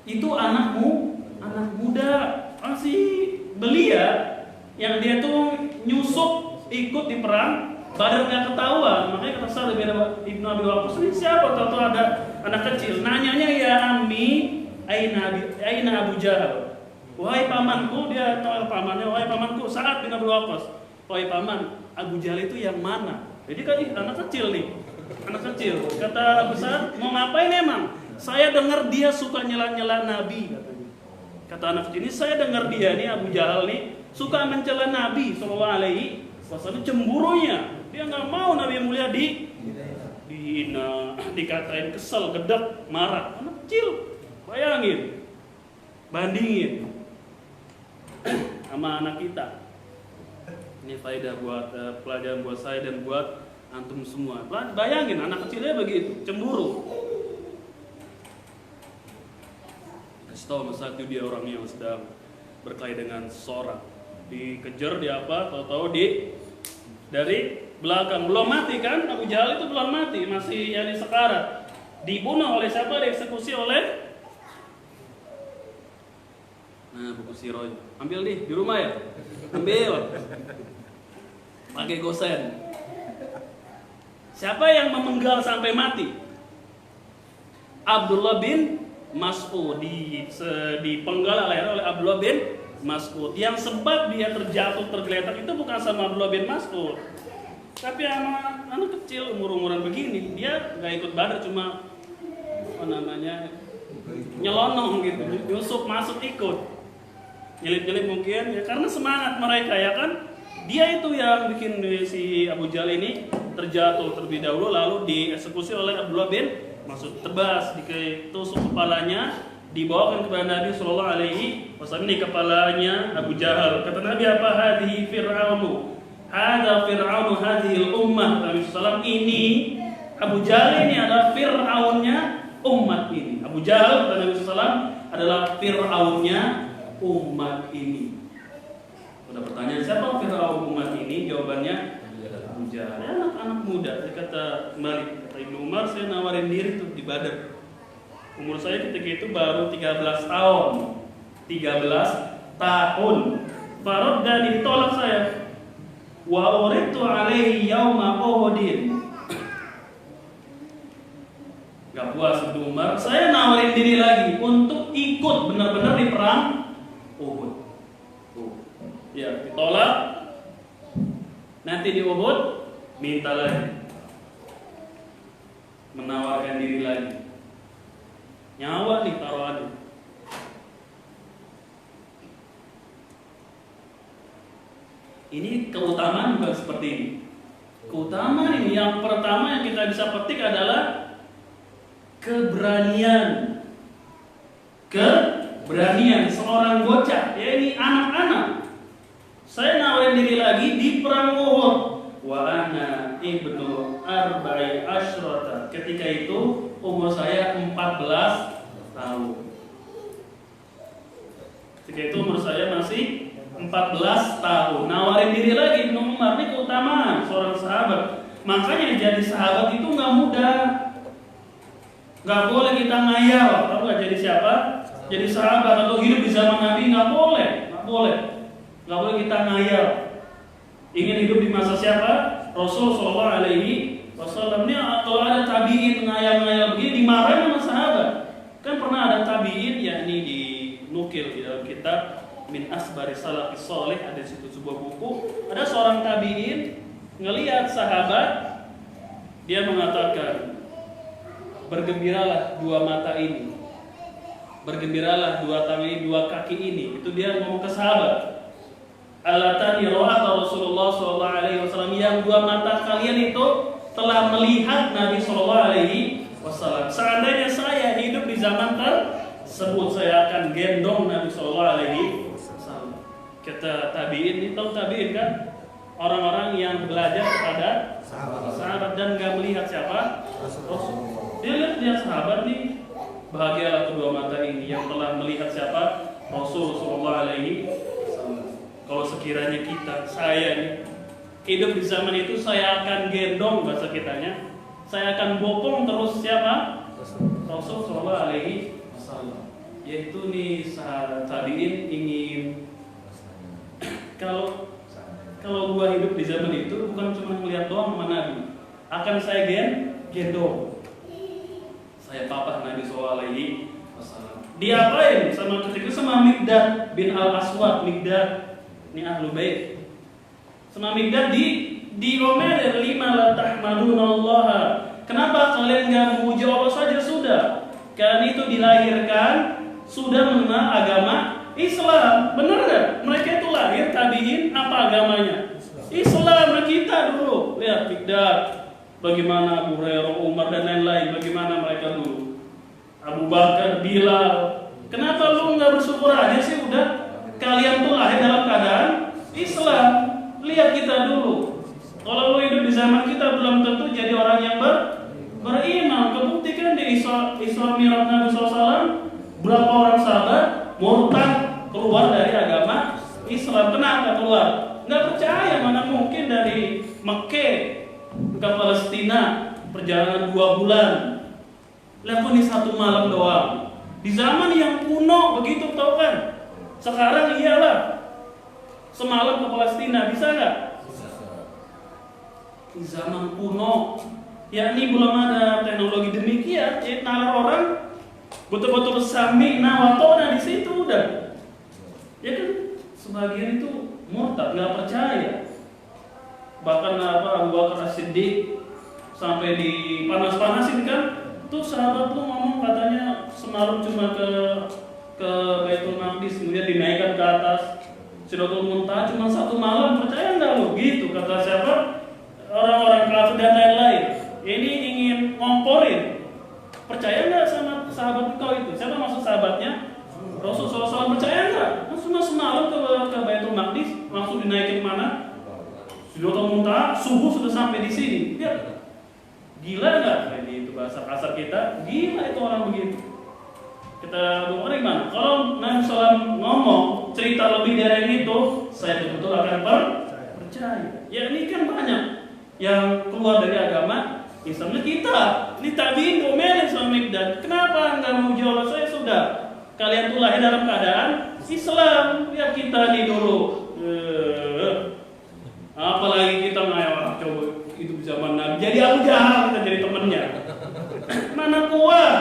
Itu anak muda masih belia yang dia tuh nyusup ikut di perang Badar nggak ketahuan, makanya kata Sa'd bin Ibnu Abi Waqqas ini siapa? Tahu ada anak kecil, nanyanya ya Ammi, aina Abu Jahal. Wahai pamanku, dia tahu pamannya, wahai pamanku Sa'd bin Abi Waqqas. Wahai paman, Abu Jahal itu yang mana? Jadi kan anak kecil nih, anak kecil. Kata Abu Sa'd, mau ngapain emang? Saya dengar dia suka nyela-nyela Nabi, katanya. Kata anak kecil ini, saya dengar dia nih Abu Jahal nih suka mencela Nabi Sallallahu Alaihi Wasallam, cemburunya. Dia nggak mau Nabi mulia dihina, dikatain kesel, gedek, marah. Anak kecil, bayangin, bandingin sama anak kita. Ini faedah buat pelajaran buat saya dan buat antum semua. Bayangin anak kecilnya begitu, cemburu. Kasih tahu satu dia orang yang sedang berkelahi dengan seseorang, dikejar di apa? Tahu-tahu dari belakang, belum mati kan? Abu Jahal itu belum mati, masih yang sekarat. Dibunuh oleh siapa? Dieksekusi oleh. Nah, buku sirah. Ambil di rumah ya. Ambil. Pakai gosen. Siapa yang memenggal sampai mati? Abdullah bin Mas'ud dipenggal leher oleh Abdullah bin Mas'ud. Yang sebab dia terjatuh tergeletak itu bukan sama Abdullah bin Mas'ud, tapi anak kecil umur-umuran begini. Dia nggak ikut Badar, cuma nyelonong gitu, nyusup masuk ikut, nyelip-nyelip mungkin ya, karena semangat mereka ya kan. Dia itu yang bikin si Abu Jahal ini terjatuh terlebih dahulu, lalu dieksekusi oleh Abdullah bin Mas'ud. Tebas, ditusuk kepalanya, dibawakan kepada Nabi Sallallahu Alaihi Wasallam. Ini kepalanya Abu Jahal. Kata Nabi apa? Hadhi Fir'aunu, hadha Fir'aunu hadhil ummah. Nabi SAW, ini Abu Jahal ini adalah Fir'aunnya umat ini. Abu Jahal kata Nabi SAW adalah Fir'aunnya umat ini. Udah pertanyaan, siapa Fir'aun umat ini? Jawabannya Abu Jahal. Anak-anak muda. Saya kata Ibnu Umar, saya nawarin diri tuh di Badar. Umur saya ketika itu baru 13 tahun. 13 tahun. Farad dan ditolak saya. Wa uritu alaihi yauma Uhudin. Gak puas Ibnu Umar, saya nawarin diri lagi untuk ikut benar-benar di perang Uhud. Ya, ditolak. Nanti di Uhud minta lagi, menawarkan diri lagi. Nyawa nih taruhannya. Ini keutamaan bukan seperti ini. Keutamaan ini yang pertama yang kita bisa petik adalah keberanian. Keberanian seorang bocah, ya ini anak-anak. Saya nawarin diri lagi di perang Uhud. Wa ana ibnu arba'i asyrata. Ketika itu umur saya 14 tahun. Ketika itu umur saya masih 14 tahun. Nawarin diri lagi Ibnu Umar. Ini keutamaan seorang sahabat. Makanya jadi sahabat itu nggak mudah. Nggak boleh kita ngayal. Tahu nggak jadi siapa? Jadi sahabat atau hidup di zaman Nabi nggak boleh. Nggak boleh kita ngayal. Ingin hidup di masa siapa? Rasul Shallallahu Alaihi Wasallam. Ini kalau ada tabiin ngayal-ngayal begini dimarahin sama sahabat. Kan pernah ada tabiin, yakni dinukil di dalam kitab Min Asbari Salafis Sholih, ada di situ sebuah buku. Ada seorang tabiin ngelihat sahabat, dia mengatakan, bergembiralah dua mata ini, bergembiralah dua tangan ini, dua kaki ini. Itu dia ngomong ke sahabat. Alatani ro'ata Rasulullah Sallallahu Alaihi Wasallam, yang dua mata kalian itu telah melihat Nabi Sallallahu Alaihi Wasallam. Seandainya saya hidup di zaman tersebut, saya akan gendong Nabi Sallallahu Alaihi Wasallam. Kata tabiin, ini tahu tabiin kan? Orang-orang yang belajar kepada sahabat dan gak melihat siapa? Rasul. Dia lihat sahabat nih, bahagialah kedua mata ini yang telah melihat siapa? Rasul Sallallahu Alaihi Wasallam. Kalau sekiranya saya nih hidup di zaman itu, saya akan gendong, bahasa kitanya, saya akan bopong terus siapa? Rasul Sallallahu Alaihi Wasallam. Yaitu nih tabiin ingin kalau gua hidup di zaman itu bukan cuma melihat doang sama Nabi, akan saya gendong. Saya papa Nabi Sallallahu Alaihi Wasallam. Diapain sama ketika sama Miqdad bin Al-Aswad. Miqdad ini ahlu bait. Sama Miqdad diomelin, lima la tahmadunallaha. Kenapa kalian enggak memuji Allah saja sudah? Karena itu dilahirkan sudah mengenal agama Islam. Benar enggak? Mereka itu lahir tabiin apa agamanya? Islam. Kita dulu lihat Miqdad, bagaimana Abu Hurairah, Umar dan lain-lain, bagaimana mereka dulu. Abu Bakar, Bilal. Kenapa lu enggak bersyukur aja sih udah? Kalian tuh lahir dalam keadaan Islam. Lihat kita dulu. Kalau lu hidup di zaman kita belum tentu jadi orang yang beriman. Kebuktikan di Isra Mi'raj Nabi SAW, berapa orang sahabat murtad keluar dari agama Islam. Kenapa keluar? Nggak percaya, mana mungkin dari Mekah ke Palestina perjalanan 2 bulan. Lalu ini 1 malam doang. Di zaman yang kuno begitu, tau kan? Sekarang iyalah, semalam ke Palestina, bisa nggak? Di zaman kuno, yakni belum ada teknologi demikian, nalar orang betul-betul sami'na wa ta'na di situ udah. Ya kan sebagian itu murtad, nggak percaya. Bahkan Abu Bakar As-Siddiq sampai dipanas-panasin kan. Tuh sahabat tuh ngomong katanya semalam cuma ke Baitul Maqdis, kemudian dinaikkan ke atas Sidratul Muntaha cuma 1 malam, percaya nggak lo? Gitu kata siapa? Orang-orang kafir dan lain-lain. Ini ingin ngomporin. Percaya nggak sama sahabat kau itu? Siapa maksud sahabatnya? Rasulullah SAW. Percaya nggak? Cuma semalam ke Baitul Maqdis, langsung dinaikin mana? Sidratul Muntaha, subuh sudah sampai di sini. Lihat. Gila nggak? Ini itu bahasa kasar kita. Gila itu orang begitu. Kita ngomong gimana? Kalau Nabi SAW ngomong cerita lebih dari itu, saya betul-betul akan percaya. Ya ini kan banyak yang keluar dari agama Islamnya kita. Ini tabiin domelin sama Mikdad. Kenapa nggak mau jawab? Saya sudah. Kalian tuh lahir dalam keadaan Islam. Lihat kita nih dulu. Apalagi kita ngayal coba hidup zaman Nabi. Jadi Abu Jahal kita jadi temennya. Mana kuat?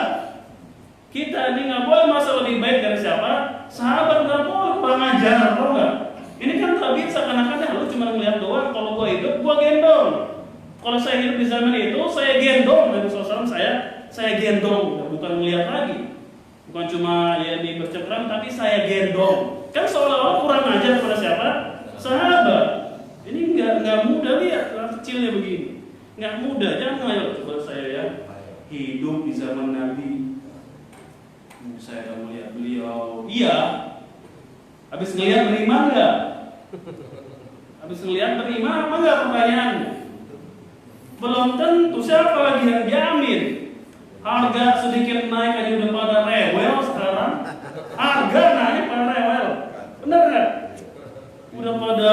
Kita ini nggak boleh masa lebih baik dari siapa? Sahabat nggak boleh kurang ajar, tau nggak? Ini kan tabiin seakan-akan lu cuma ngeliat doang. Kalau gua hidup, gua gendong. Kalau saya hidup di zaman itu, saya gendong. Nabi SAW saya gendong, bukan ngeliat lagi. Bukan cuma ya ini bercengkeram, tapi saya gendong. Kan seolah-olah kurang ajar kepada siapa? Sahabat. Ini nggak mudah lihat, kecilnya begini. Nggak mudah, jangan ayo coba saya ya hidup di zaman Nabi. Saya akan melihat beliau. Iya. Habis ngelihat beriman nggak? Habis ngelihat beriman apa nggak pertanyaannya? Belum tentu. Siapa lagi yang jamin? Harga sedikit naik aja udah pada rewel sekarang. Harga naik pada rewel. Bener nggak? Udah pada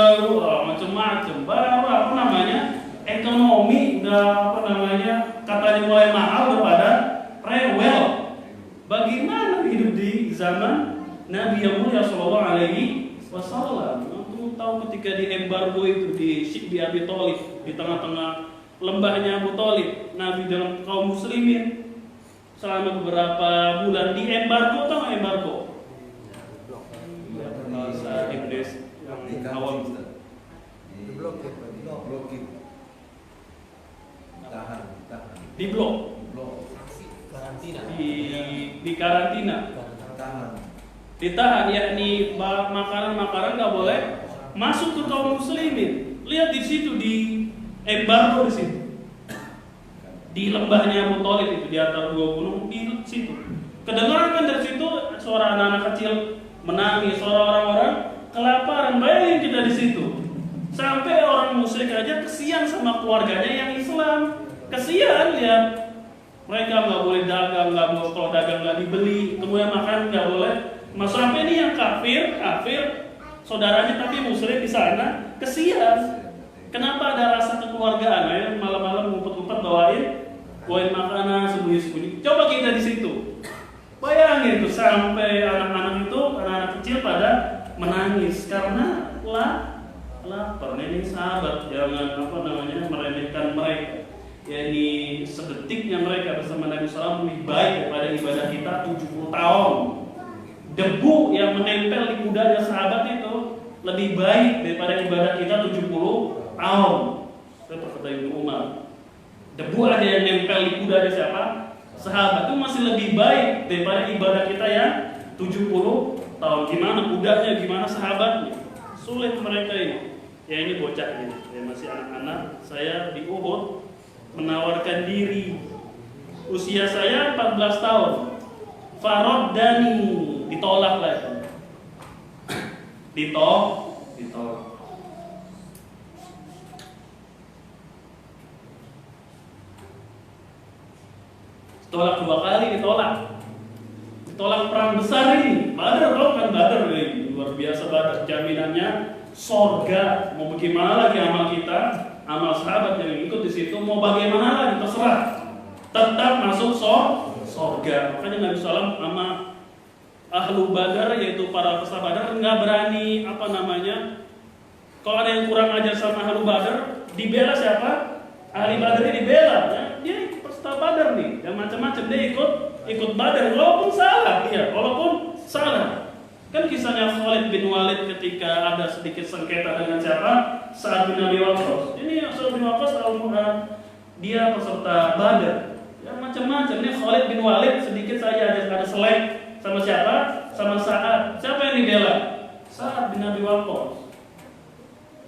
macam-macam. Baru apa namanya? Ekonomi udah apa namanya? Katanya mulai mahal udah pada rewel. Bagaimana hidup di zaman Nabi yang mulia Sallallahu Alaihi Wasallam? Kamu tahu ketika di embargo itu di Syekh Abi Thalib di tengah-tengah lembahnya Abu Thalib, Nabi dalam kaum muslimin selama beberapa bulan di embargo, tahu nggak embargo? Bahasa Inggris yang awam. Di blok. Di karantina. Ditahan, yakni makanan-makanan nggak boleh masuk ke kaum muslimin. Lihat di situ di embargo di situ. Di lembahnya Abu Thalib itu di antara 2 gunung di situ. Kedengaran kan dari situ suara anak-anak kecil menangis, suara orang-orang kelaparan. Bayangin kita di situ. Sampai orang musyrik aja kesian sama keluarganya yang Islam. Kesian lihat. Mereka nggak boleh dagang, nggak boleh, kalau dagang nggak dibeli, kemudian makan nggak boleh. Sampai ini yang kafir, saudaranya tapi musyrik di sana, kesian. Kenapa ada rasa kekeluargaan? Malam-malam ngumpet-ngumpet bawain makanan sembunyi-sembunyi. Coba kita di situ, bayangin tuh sampai anak-anak kecil pada menangis karena lapar. Ini sahabat, jangan meremehkan mereka. Yani sedetiknya mereka bersama Nabi SAW lebih baik daripada ibadah kita 70 tahun. Debu yang menempel di kudanya sahabat itu lebih baik daripada ibadah kita 70 tahun. Itu kata Ibnu Umar. Debu aja yang nempel di kudanya siapa? Sahabat itu masih lebih baik daripada ibadah kita yang 70 tahun. Gimana kudanya, gimana sahabatnya? Sulit mereka ini. Ya ini bocah ini, ya masih anak-anak. Saya di Uhud menawarkan diri. Usia saya 14 tahun. Faraddani, ditolak lagi. Ditolak. Ditolak 2 kali, ditolak perang besar ini. Badar kan Badar ini. Luar biasa Badar. Jaminannya sorga. Mau bagaimana lagi amal kita? Amal sahabat yang ikut di situ mau bagaimana lagi terserah, tetap masuk surga. Makanya Nabi SAW sama ahlu Badar, yaitu para peserta Badar, nggak berani kalau ada yang kurang ajar sama ahlu Badar, dibela siapa? Ahli Badar ini dibela, ya, dia peserta Badar nih. ya macam-macam dia ikut Badar walaupun salah dia, walaupun salah. Kan kisahnya Khalid bin Walid ketika ada sedikit sengketa dengan siapa? Sa'ad bin Abi Waqqas. Ini Sa'ad bin Waqqas dia peserta Badar. Ya macam-macam. Ini Khalid bin Walid sedikit saja ada selek sama siapa? Sama Sa'ad. Siapa yang dibela? Sa'ad bin Abi Waqqas.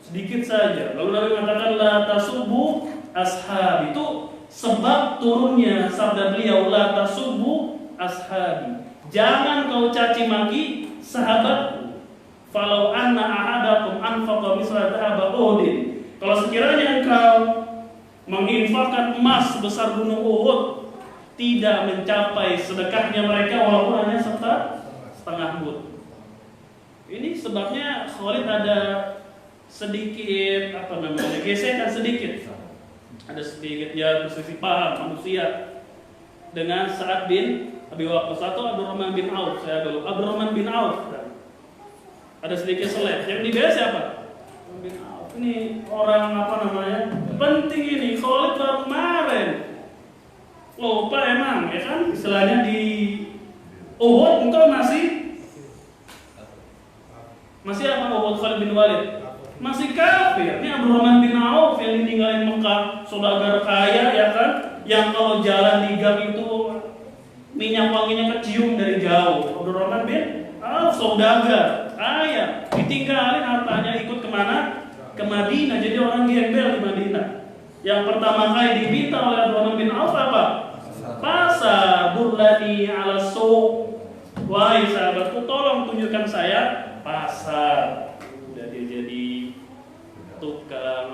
Sedikit saja. Lalu Nabi mengatakan la tasubbu ashab. Itu sebab turunnya sabda beliau la tasubbu ashabi. Jangan kau caci maki sahabatku. Falau anna ahadakum anfaqa misla dhahaba Uhud. Kalau sekiranya engkau menginfakkan emas sebesar gunung Uhud, tidak mencapai sedekahnya mereka walaupun hanya setengah mud. Ini sebabnya Khalid ada sedikit gesekan sedikit. Ada sedikit ya berselisih paham manusia dengan Sa'ad bin Abi Waqqas atau Abdurrahman bin Auf. Abdurrahman bin Auf. Ada sedikit selek. Yang dibela siapa? Bin Auf. Ini orang penting ini. Khalid baru kemarin. Lupa emang ya kan? Istilahnya di Uhud engkau masih apa Uhud Khalid bin Walid? Masih kafir. Ini Abdurrahman bin Auf yang ditinggalin Mekah, saudagar kaya ya kan? Yang kalau jalan di gang itu minyak wanginya kecium dari jauh. Abdurrahman bin Auf saudagar kaya, ditinggalin hartanya ikut kemana? Ke Madinah. Jadi orang gembel di Madinah. Yang pertama kali diminta oleh Abdurrahman bin Auf apa? Pasar burlani ala suq. Wahai sahabatku, tolong tunjukkan saya pasar. Udah dia jadi tukang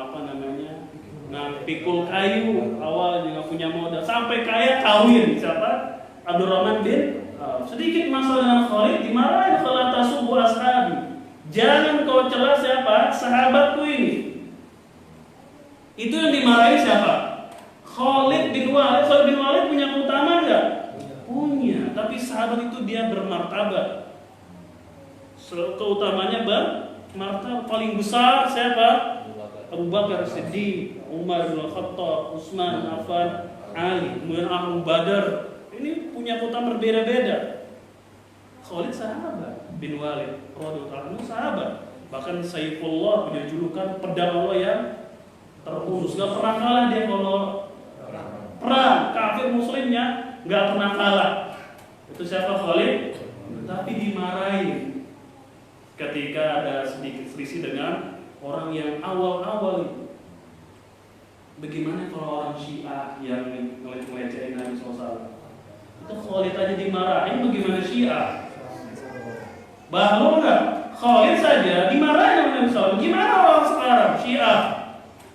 pikul kayu, awalnya nggak punya modal, sampai kaya kawin siapa? Abdurrahman bin sedikit masalah dengan Khalid, dimarahin kalau tasubbu ashabi. Jangan kau celah siapa? Sahabatku ini. Itu yang dimarahin siapa? Khalid bin Walid. Khalid bin Walid punya keutamaan nggak? Punya, tapi sahabat itu dia bermartabat. Keutamanya bermartabat paling besar siapa? Abu Bakar Siddiq, Umar bin Khattab, Utsman, Affan, Ali, kemudian Abu Badar. Ini punya keutamaan berbeda-beda. Khalid sahabat bin Walid, radhiyallahu anhu sahabat. Bahkan Saifullah punya julukan pedang Allah yang terkhusus. Gak pernah kalah dia kalau perang. Kafir muslimnya gak pernah kalah. Itu siapa Khalid? Tapi dimarahin ketika ada sedikit selisih dengan orang yang awal-awal itu. Bagaimana kalau orang Syiah yang ngelecehin Nabi SAW? Itu Khalid aja dimarahin, bagaimana Syiah? Bahkan enggak, Khalid saja dimarahin oleh Nabi SAW. Gimana orang sekarang Syiah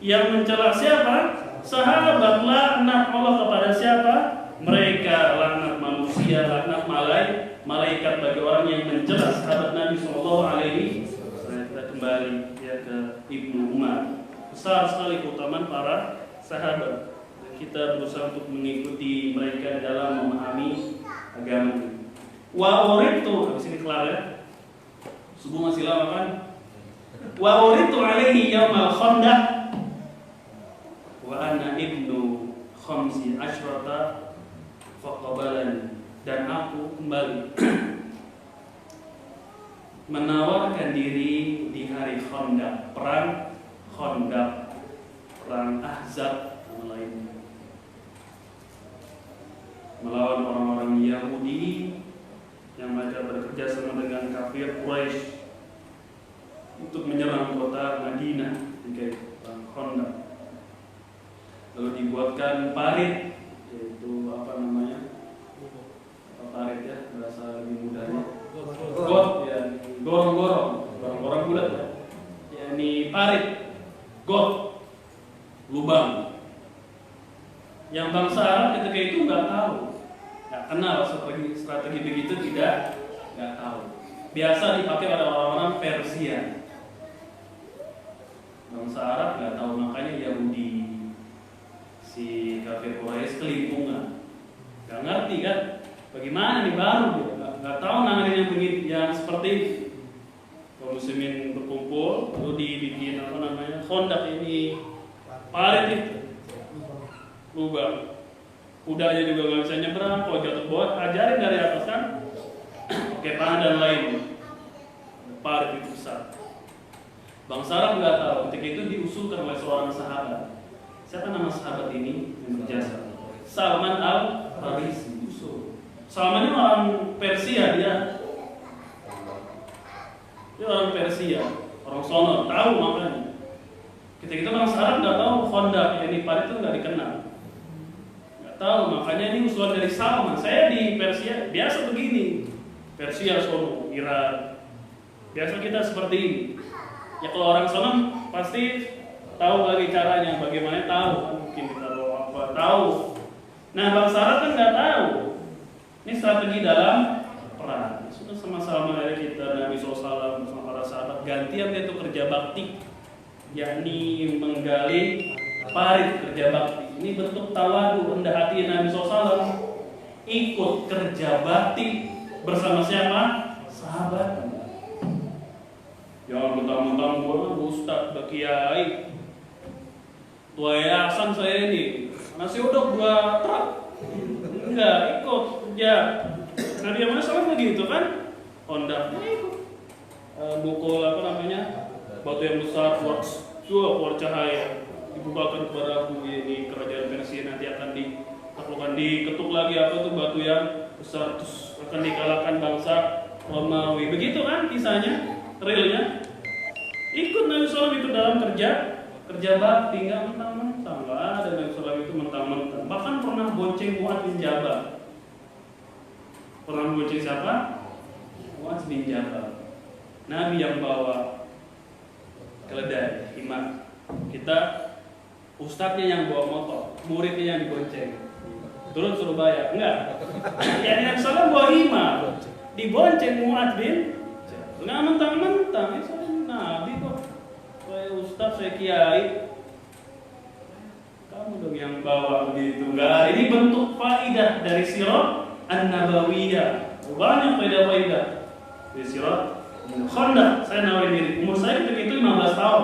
yang mencela siapa? Sahabat. Laknat Allah kepada siapa? Mereka laknat manusia, laknat malaikat bagi orang yang mencela sahabat Nabi SAW. Kita kembali ya ke Ibnu Umar. Besar sekali keutamaan para sahabat. Kita berusaha untuk mengikuti mereka dalam memahami agama ini. Wa uritu, habis ini kelar ya. Subuh masih lama kan? Wa uritu alaihi yaumal khandaq wa ana ibnu khamsi asyrata faqabalani. Dan aku kembali menawarkan diri di hari Khandaq, perang Khandaq, perang Ahzab nama lainnya, melawan orang-orang Yahudi yang mereka bekerja sama dengan kafir Quraisy untuk menyerang kota Madinah di perang Khandaq. Lalu dibuatkan parit, yaitu parit ya, bahasa lebih mudahnya got ya, gorong-gorong bulat ya. Ya ini parit, got, lubang. Yang bangsa Arab ketika itu nggak tahu, nggak kenal strategi begitu, nggak tahu. Biasa dipakai oleh orang-orang Persia. Bangsa Arab nggak tahu, makanya Yahudi, si kafir Quraisy kelimpungan, nggak ngerti kan? Bagaimana nih baru nggak tahu nanganin yang begitu, yang seperti itu. Kaum muslimin berkumpul lalu dibikin Khandaq ini parit itu lubang. kudanya juga nggak bisa nyebrang, kalau jatuh ke bawah ajarin dari atas kan. Oke, panah dan lain. Parit itu besar. Bangsa Arab nggak tahu. Ketika itu diusulkan oleh seorang sahabat. Siapa nama sahabat ini yang berjasa? Salman al-Farisi. Salman ini orang Persia, dia orang Persia, orang sono, tahu makanya. Ketika itu bangsa Arab nggak tahu Khandaq, ini parit itu nggak dikenal. Tahu, makanya ini usulan dari Salman. Saya di Persia biasa begini. Persia, sono, Iran. Biasa kita seperti ini. Ya kalau orang sono pasti tahu lagi caranya, bagaimana tahu. Mungkin kita bawa apa, tahu. Nah bangsa Arab kan nggak tahu. Ini strategi dalam perang. Sudah sama Salman dari kita, Nabi SAW bersama para sahabat gantian itu kerja bakti, yakni menggali parit kerja bakti. Ini bentuk tawadu, rendah hati Nabi SAW. Ikut kerja bakti bersama siapa? Sahabat. Jangan mentang-mentang gua ustaz, kiai, tua yayasan saya ini nasi uduk 2 truk. Enggak, ikut kerja. Nabi Muhammad SAW begitu kan? Honda ikut. Bukul apa namanya? Batu yang besar keluar cahaya. Dibukakan kepada aku, ini kerajaan Persia nanti akan ditaklukkan, diketuk lagi apa tuh batu yang besar, terus akan dikalahkan bangsa Romawi. Begitu kan kisahnya, realnya. Ikut Nabi SAW itu dalam kerja bakti, nggak mentang-mentang, nggak ada Nabi SAW itu mentang-mentang. Bahkan pernah bonceng Mu'adz bin Jabal. Pernah bonceng siapa? Mu'adz bin Jabal. Nabi yang bawa keledai, himar. Kita ustadznya yang bawa motor, muridnya yang dibonceng. Turun suruh bayar, enggak? Ya Nabi SAW bawa himar, dibonceng Mu'adz bin Jabal. Nggak mentang-mentang, itu Nabi kok. Saya ustadz, saya kiai. Kamu dong yang bawa begitu. Enggak, ini bentuk faidah dari sirah an-nabawiyah. Banyak faidah-faidah dari sirah. Khandaq, saya nawarin diri. Umur saya ketika itu 15 tahun.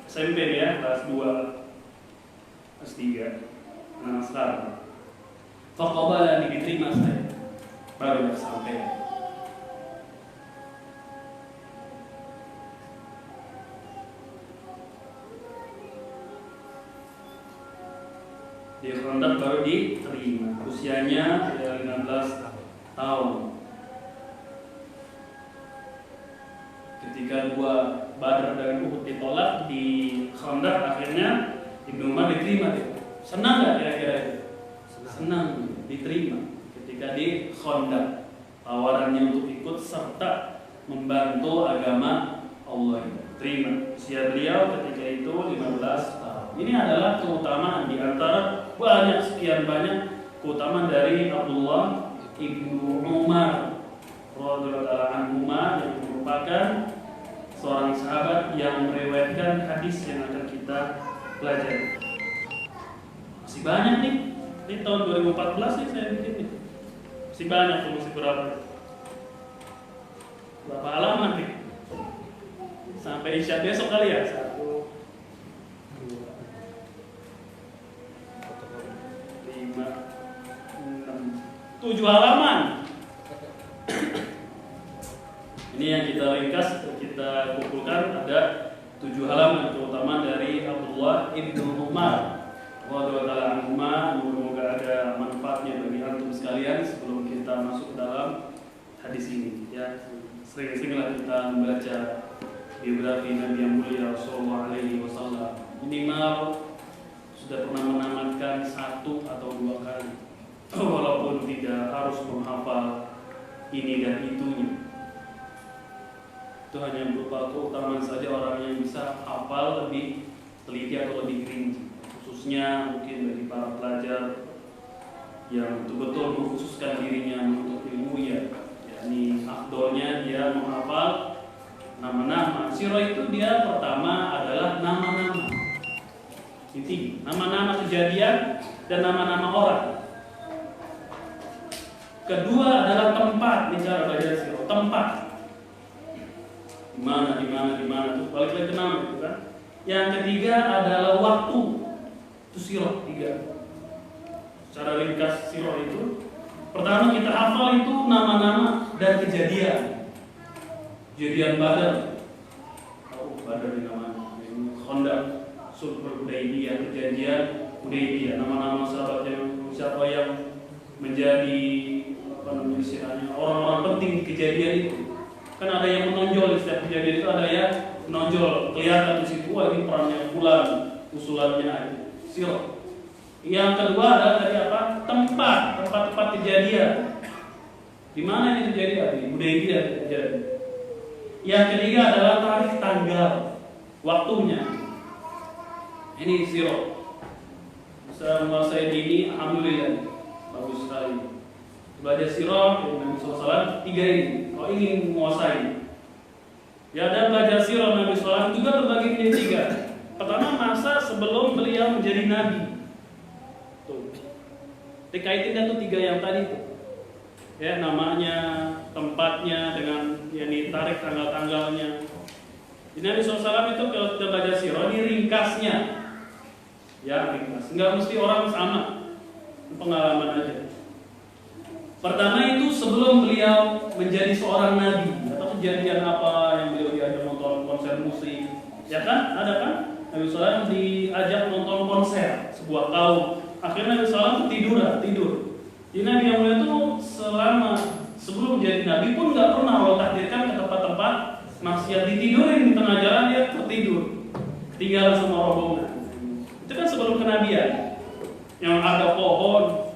SMP ya, kelas 2, kelas 3. Nah sekarang faqabalani, diterima saya. Baru sampai. Di Khandaq baru diterima. Usianya 15 tahun. Ketika 2 Badar dan Uhud ditolak di Khandaq, akhirnya Ibnu Umar diterima. Senang nggak kira-kira itu? Senang, diterima ketika di Khandaq. Tawarannya untuk ikut serta membantu agama Allah. Terima. Usia beliau ketika itu 15 tahun. Ini adalah keutamaan di antara banyak, sekian banyak keutamaan dari Abdullah Ibnu Umar radhiyallahu anhu, yang merupakan seorang sahabat yang meriwayatkan hadis yang akan kita pelajari. Masih banyak nih. Ini tahun 2014 nih saya bikin nih. Masih banyak tuh, masih berapa halaman nih? Sampai isya besok kali ya. 1, 2, 5, 6, 7 halaman. Ini yang kita ringkas, kita kumpulkan ada 7 halaman keutamaan dari Abdullah Ibnu Umar radhiyallahu anhu. Semoga ada manfaatnya bagi antum sekalian sebelum kita masuk ke dalam hadis ini. Ya, sering-seringlah kita membaca biografi Nabi yang mulia Sallallahu Alaihi Wasallam. Minimal sudah pernah menamatkan 1 atau 2 kali, walaupun tidak harus menghafal ini dan itunya. Itu hanya berupa keutamaan saja. Orang yang bisa hafal lebih teliti atau lebih rinci, khususnya mungkin bagi para pelajar yang betul-betul mengkhususkan dirinya untuk ilmu, ya, yakni afdolnya dia menghafal nama-nama. Sirah itu dia pertama adalah nama-nama, inti nama-nama kejadian dan nama-nama orang. Kedua adalah tempat. Ini cara belajar sirah, tempat. Di mana tuh balik lagi ke nama itu kan. Yang ketiga adalah waktu. Itu sirah 3. Secara ringkas sirah itu, pertama kita hafal itu nama-nama dan kejadian. Kejadian Badar. Badar ini namanya. Khandaq, Sulhul Hudaybiyah, kejadian Hudaybiyah. Nama-nama sahabat yang siapa yang menjadi istilahnya orang-orang penting di kejadian itu. Kan ada yang menonjol di setiap kejadian itu, ada yang menonjol, kelihatan di situ, wah ini perannya bulan, usulannya sirah. Yang kedua adalah dari apa? Tempat kejadian. Di mana ini terjadi? Di Hudaybiyah terjadi. Yang ketiga adalah tarikh tanggal, waktunya. Ini sirah. Bisa menguasai ini, alhamdulillah, bagus sekali. Belajar sirah Nabi SAW 3 ini. Kalau ingin menguasai, ya ada belajar sirah Nabi SAW juga terbagi menjadi 3. Pertama, masa sebelum beliau menjadi nabi. Tuh. Dikaitin tuh 3 yang tadi tuh. Ya, namanya, tempatnya dengan yakni tarikh tanggal-tanggalnya. Di Nabi SAW itu kalau kita belajar sirah ini ringkasnya. Ya, ringkas. Enggak mesti orang sama. Pengalaman aja. Pertama itu sebelum beliau menjadi seorang nabi, atau kejadian apa yang beliau diajak nonton konser musik, ya kan? Ada kan? Nabi SAW diajak nonton konser sebuah kaum. Akhirnya Nabi SAW tidur. Jadi Nabi yang mulia itu selama sebelum menjadi nabi pun nggak pernah Allah takdirkan ke tempat-tempat maksiat, ditidurin di tengah jalan dia tertidur, tinggal sama rombongan. Itu kan sebelum kenabian, yang ada pohon,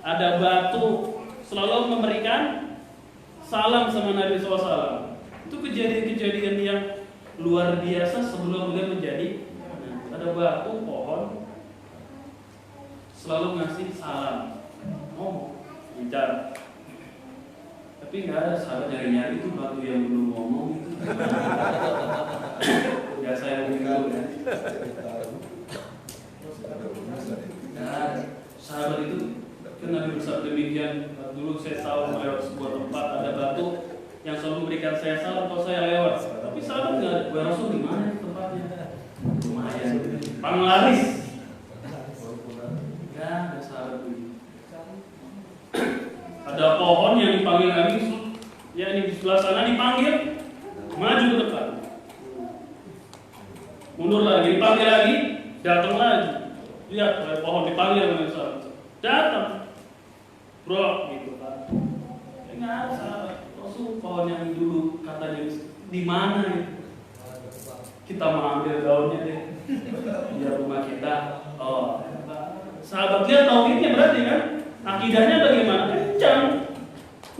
ada batu, selalu memberikan salam sama Nabi SAW. Itu kejadian-kejadian yang luar biasa sebelum beliau menjadi. Ada batu, pohon, selalu ngasih salam, ngomong, bicara. Tapi nggak ada sahabat nyari-nyari itu batu yang belum ngomong itu. Biasa yang begitu ya. Nah, sahabat itu kan Nabi bersabda demikian. Dulu saya tahu melewat sebuah tempat ada batu yang selalu memberikan saya salam kalau saya lewat. Tapi salam nggak, gue Rasul di mana tempatnya? Lumayan, panglaris. Ya, ada sahabat ini. Ada pohon yang dipanggil Nabi, ya ini di sebelah sana dipanggil, maju ke depan. Mundur lagi, dipanggil lagi, datang lagi. Lihat, pohon dipanggil Nabi SAW. Datang. Bro, gitu kan. Ingat sahabat Rasul, pohon yang dulu katanya di mana itu? Kita mau ambil daunnya deh. Biar rumah kita. Oh, sahabat lihat tauhidnya berarti kan? Akidahnya bagaimana? Kencang.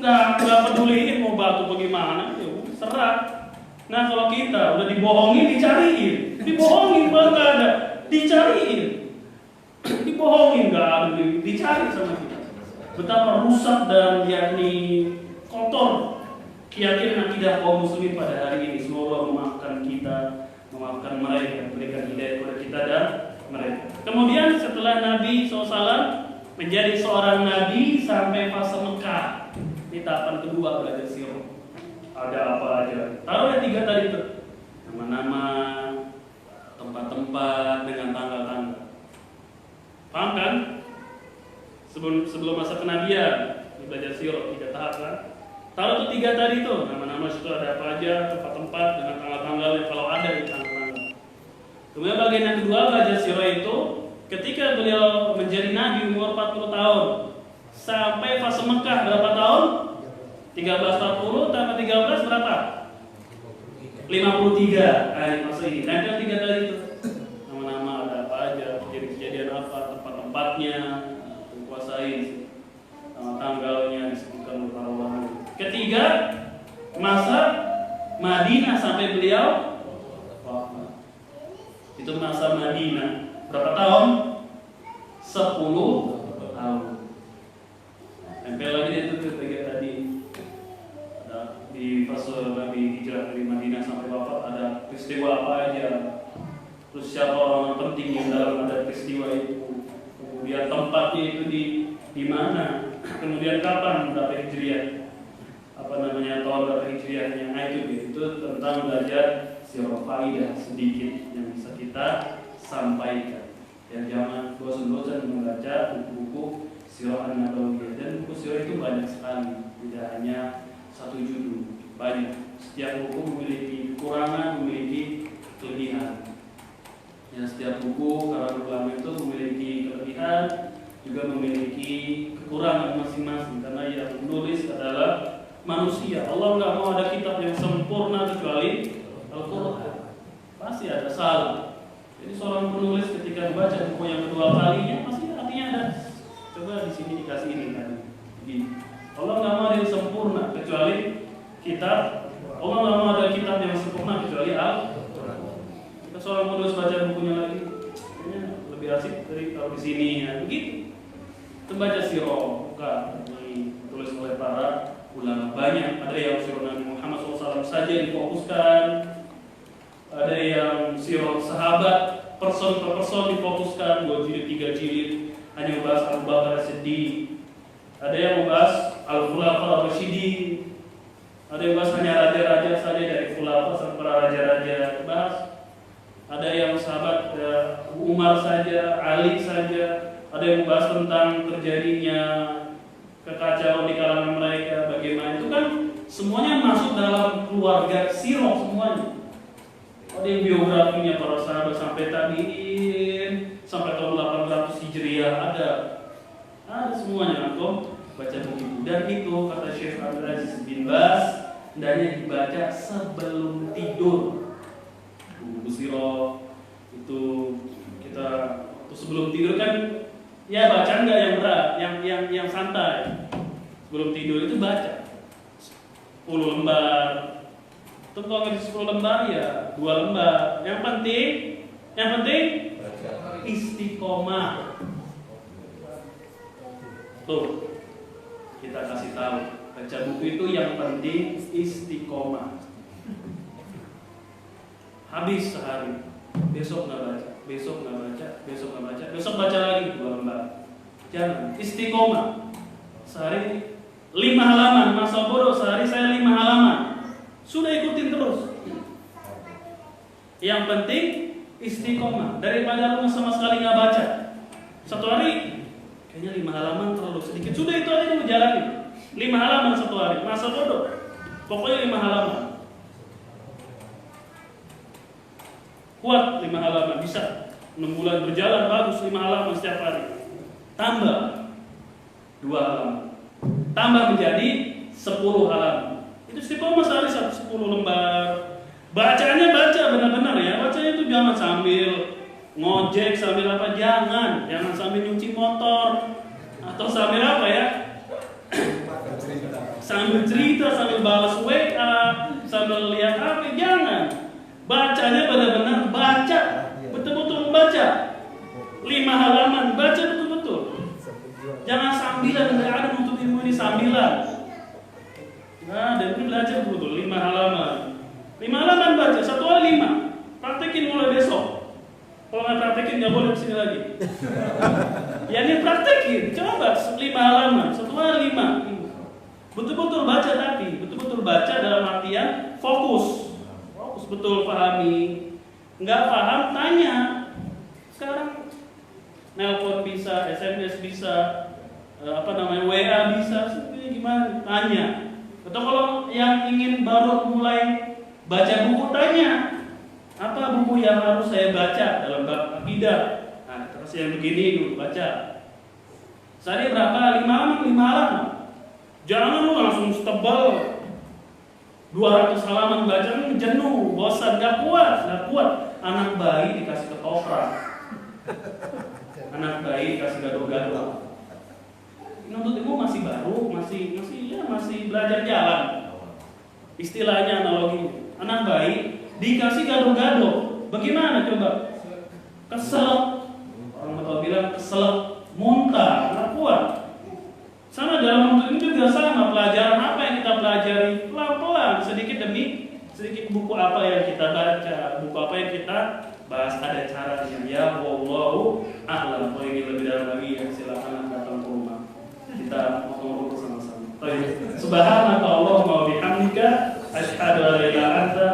Nggak peduliin mau batu bagaimana, ya serah. Nah kalau kita udah dibohongin, dibohongin kalau nggak ada, dicariin, dibohongin nggak ada, dicari sama kita. Betapa rusak dan yakni kotor keyakinan akidah kaum muslimin pada hari ini. Semoga memaafkan kita, memaafkan mereka, berikan hidayah kepada kita dan mereka. Kemudian setelah Nabi SAW menjadi seorang nabi sampai fase Mekah, ini tahapan kedua belajar sirah. Ada apa aja? Taruh yang 3 tadi itu, nama-nama, tempat-tempat dengan tanggal-tanggal. Paham kan? Sebelum masa kenabian, belajar sirah 3 tahap kan? Taruh tuh 3 tadi tuh, nama-nama situ ada apa aja, tempat-tempat dengan tanggal-tanggalnya kalau ada di tanggal-tanggal. Kemudian bagian yang kedua belajar sirah itu ketika beliau menjadi nabi umur 40 tahun sampai fase Mekah berapa tahun? 1340 tambah 13 berapa? 53. Nah, masa ini. Tempel 3 tadi itu. Nama-nama ada apa aja, kejadian apa, tempat-tempatnya, kuasai tanggalnya disebutkan para ulama. Ketiga, masa Madinah sampai beliau wafat. Itu masa Madinah. Berapa tahun? 10 tahun. Tempel lagi itu bagian tadi. Ada di fase Nabi hijrah dari Madinah sampai wafat ada peristiwa apa aja. Terus siapa orang penting yang dalam ada peristiwa itu. Kemudian tempatnya itu di mana. Kemudian kapan berapa hijriah. Apa namanya tahun berapa hijriahnya. Nah itu tentang belajar sirah faidah sedikit yang bisa kita sampaikan. Ya jangan bosan-bosan membaca buku-buku sirah an-nabawiyah, dan buku sirah itu banyak sekali, tidak hanya satu judul, banyak. Setiap buku memiliki kekurangan, memiliki kelebihan. Ya, setiap buku karangan ulama itu memiliki kelebihan, juga memiliki kekurangan masing-masing, karena yang menulis adalah manusia. Allah nggak mau ada kitab yang sempurna kecuali Al-Quran. Pasti ada salah. Jadi seorang penulis ketika membaca buku yang kedua kalinya pasti artinya ada. Coba di sini dikasih ini kan. Allah nggak mau ada yang sempurna kecuali kitab. Allah nggak mau ada kitab yang sempurna kecuali Al-Quran. Kita seorang penulis baca bukunya lagi, kayaknya lebih asik dari kalau di sini ya. Begitu. Kita baca sirah, bukan ditulis oleh para ulama banyak. Ada yang sirah Nabi Muhammad SAW saja difokuskan. Ada yang sirah sahabat person per person difokuskan 2 jilid 3 jilid hanya membahas Abu Bakar As-Siddiq. Ada yang membahas Al-Khulafa Ar-Rasyidin. Ada yang membahas hanya raja-raja saja dari khulafa sampai para raja-raja dibahas. Ada yang sahabat Abu Umar saja, Ali saja. Ada yang membahas tentang terjadinya kekacauan di kalangan mereka, bagaimana itu kan semuanya masuk dalam keluarga sirah semuanya. Ada yang biografinya para sahabat sampai tabi'in, sampai tahun 800 Hijriah ada semuanya antum baca begitu. Dan itu kata Syekh Abdul Aziz bin Baz hendaknya dibaca sebelum tidur. Buku sirah itu kita waktu sebelum tidur kan ya baca enggak yang berat, yang santai. Sebelum tidur itu baca 10 lembar. Itu kalau nggak 10 lembar ya 2 lembar. Yang penting istiqomah. Tuh, kita kasih tahu baca buku itu yang penting istiqomah. Habis sehari, besok nggak baca, besok nggak baca, besok nggak baca, besok baca lagi 2 lembar. Jangan istiqomah. Sehari 5 halaman, masa bodoh sehari saya 5 halaman. Sudah ikutin terus. Yang penting istiqomah. Daripada lu sama sekali nggak baca. Satu hari kayaknya 5 halaman terlalu sedikit. Sudah itu aja lu jalanin. 5 halaman satu hari. Masa bodoh. Pokoknya 5 halaman. Kuat 5 halaman bisa. 6 bulan berjalan bagus 5 halaman setiap hari. Tambah 2 halaman. Tambah menjadi 10 halaman. Itu istiqomah sehari 10 lembar. Bacanya baca benar-benar ya. Bacanya itu jangan sambil ngojek, sambil apa, jangan sambil nyuci motor atau sambil apa ya? Sambil cerita, sambil balas WA, sambil lihat HP, jangan. Bacanya benar-benar baca. Betul-betul membaca. 5 halaman baca betul-betul. Jangan sambilan, enggak ada untuk ilmu ini sambilan. Nah, dan ini belajar betul 5 halaman. 5 halaman baca, satu hari 5. Praktekin mulai besok. Kalau nggak praktekin nggak boleh kesini lagi. Ya ini praktekin, coba 5 halaman, satu hari 5. Betul-betul baca tapi, betul-betul baca dalam artian fokus betul pahami. Nggak paham tanya. Sekarang nelpon bisa, SMS bisa, WA bisa, sebenarnya gimana? Tanya. Atau kalau yang ingin baru mulai baca buku tanya, apa buku yang harus saya baca dalam bab akidah? Nah, terus yang begini dulu baca. Sehari berapa? 5 halaman. Jangan lu langsung tebal 200 halaman baca, lu jenuh, bosan, gak kuat. Anak bayi dikasih ketoprak. Anak bayi dikasih gado-gado. Menuntut ilmu masih baru, masih belajar jalan. Istilahnya analogi. Anak bayi dikasih gado-gado. Bagaimana coba? Kesel. Orang bakal bilang kesel, muntah, nggak kuat. Sama dalam menuntut ini juga sama. Pelajaran apa yang kita pelajari pelan-pelan, sedikit demi sedikit, buku apa yang kita baca, buku apa yang kita bahas, ada caranya. Ya wallahu a'lam. Kalau ingin lebih dalam lagi ya silakan datang ke rumah. Kita ngobrol bersama-sama. Subhanaka Allahumma wa bihamdika asyhadu an la ilaha illa anta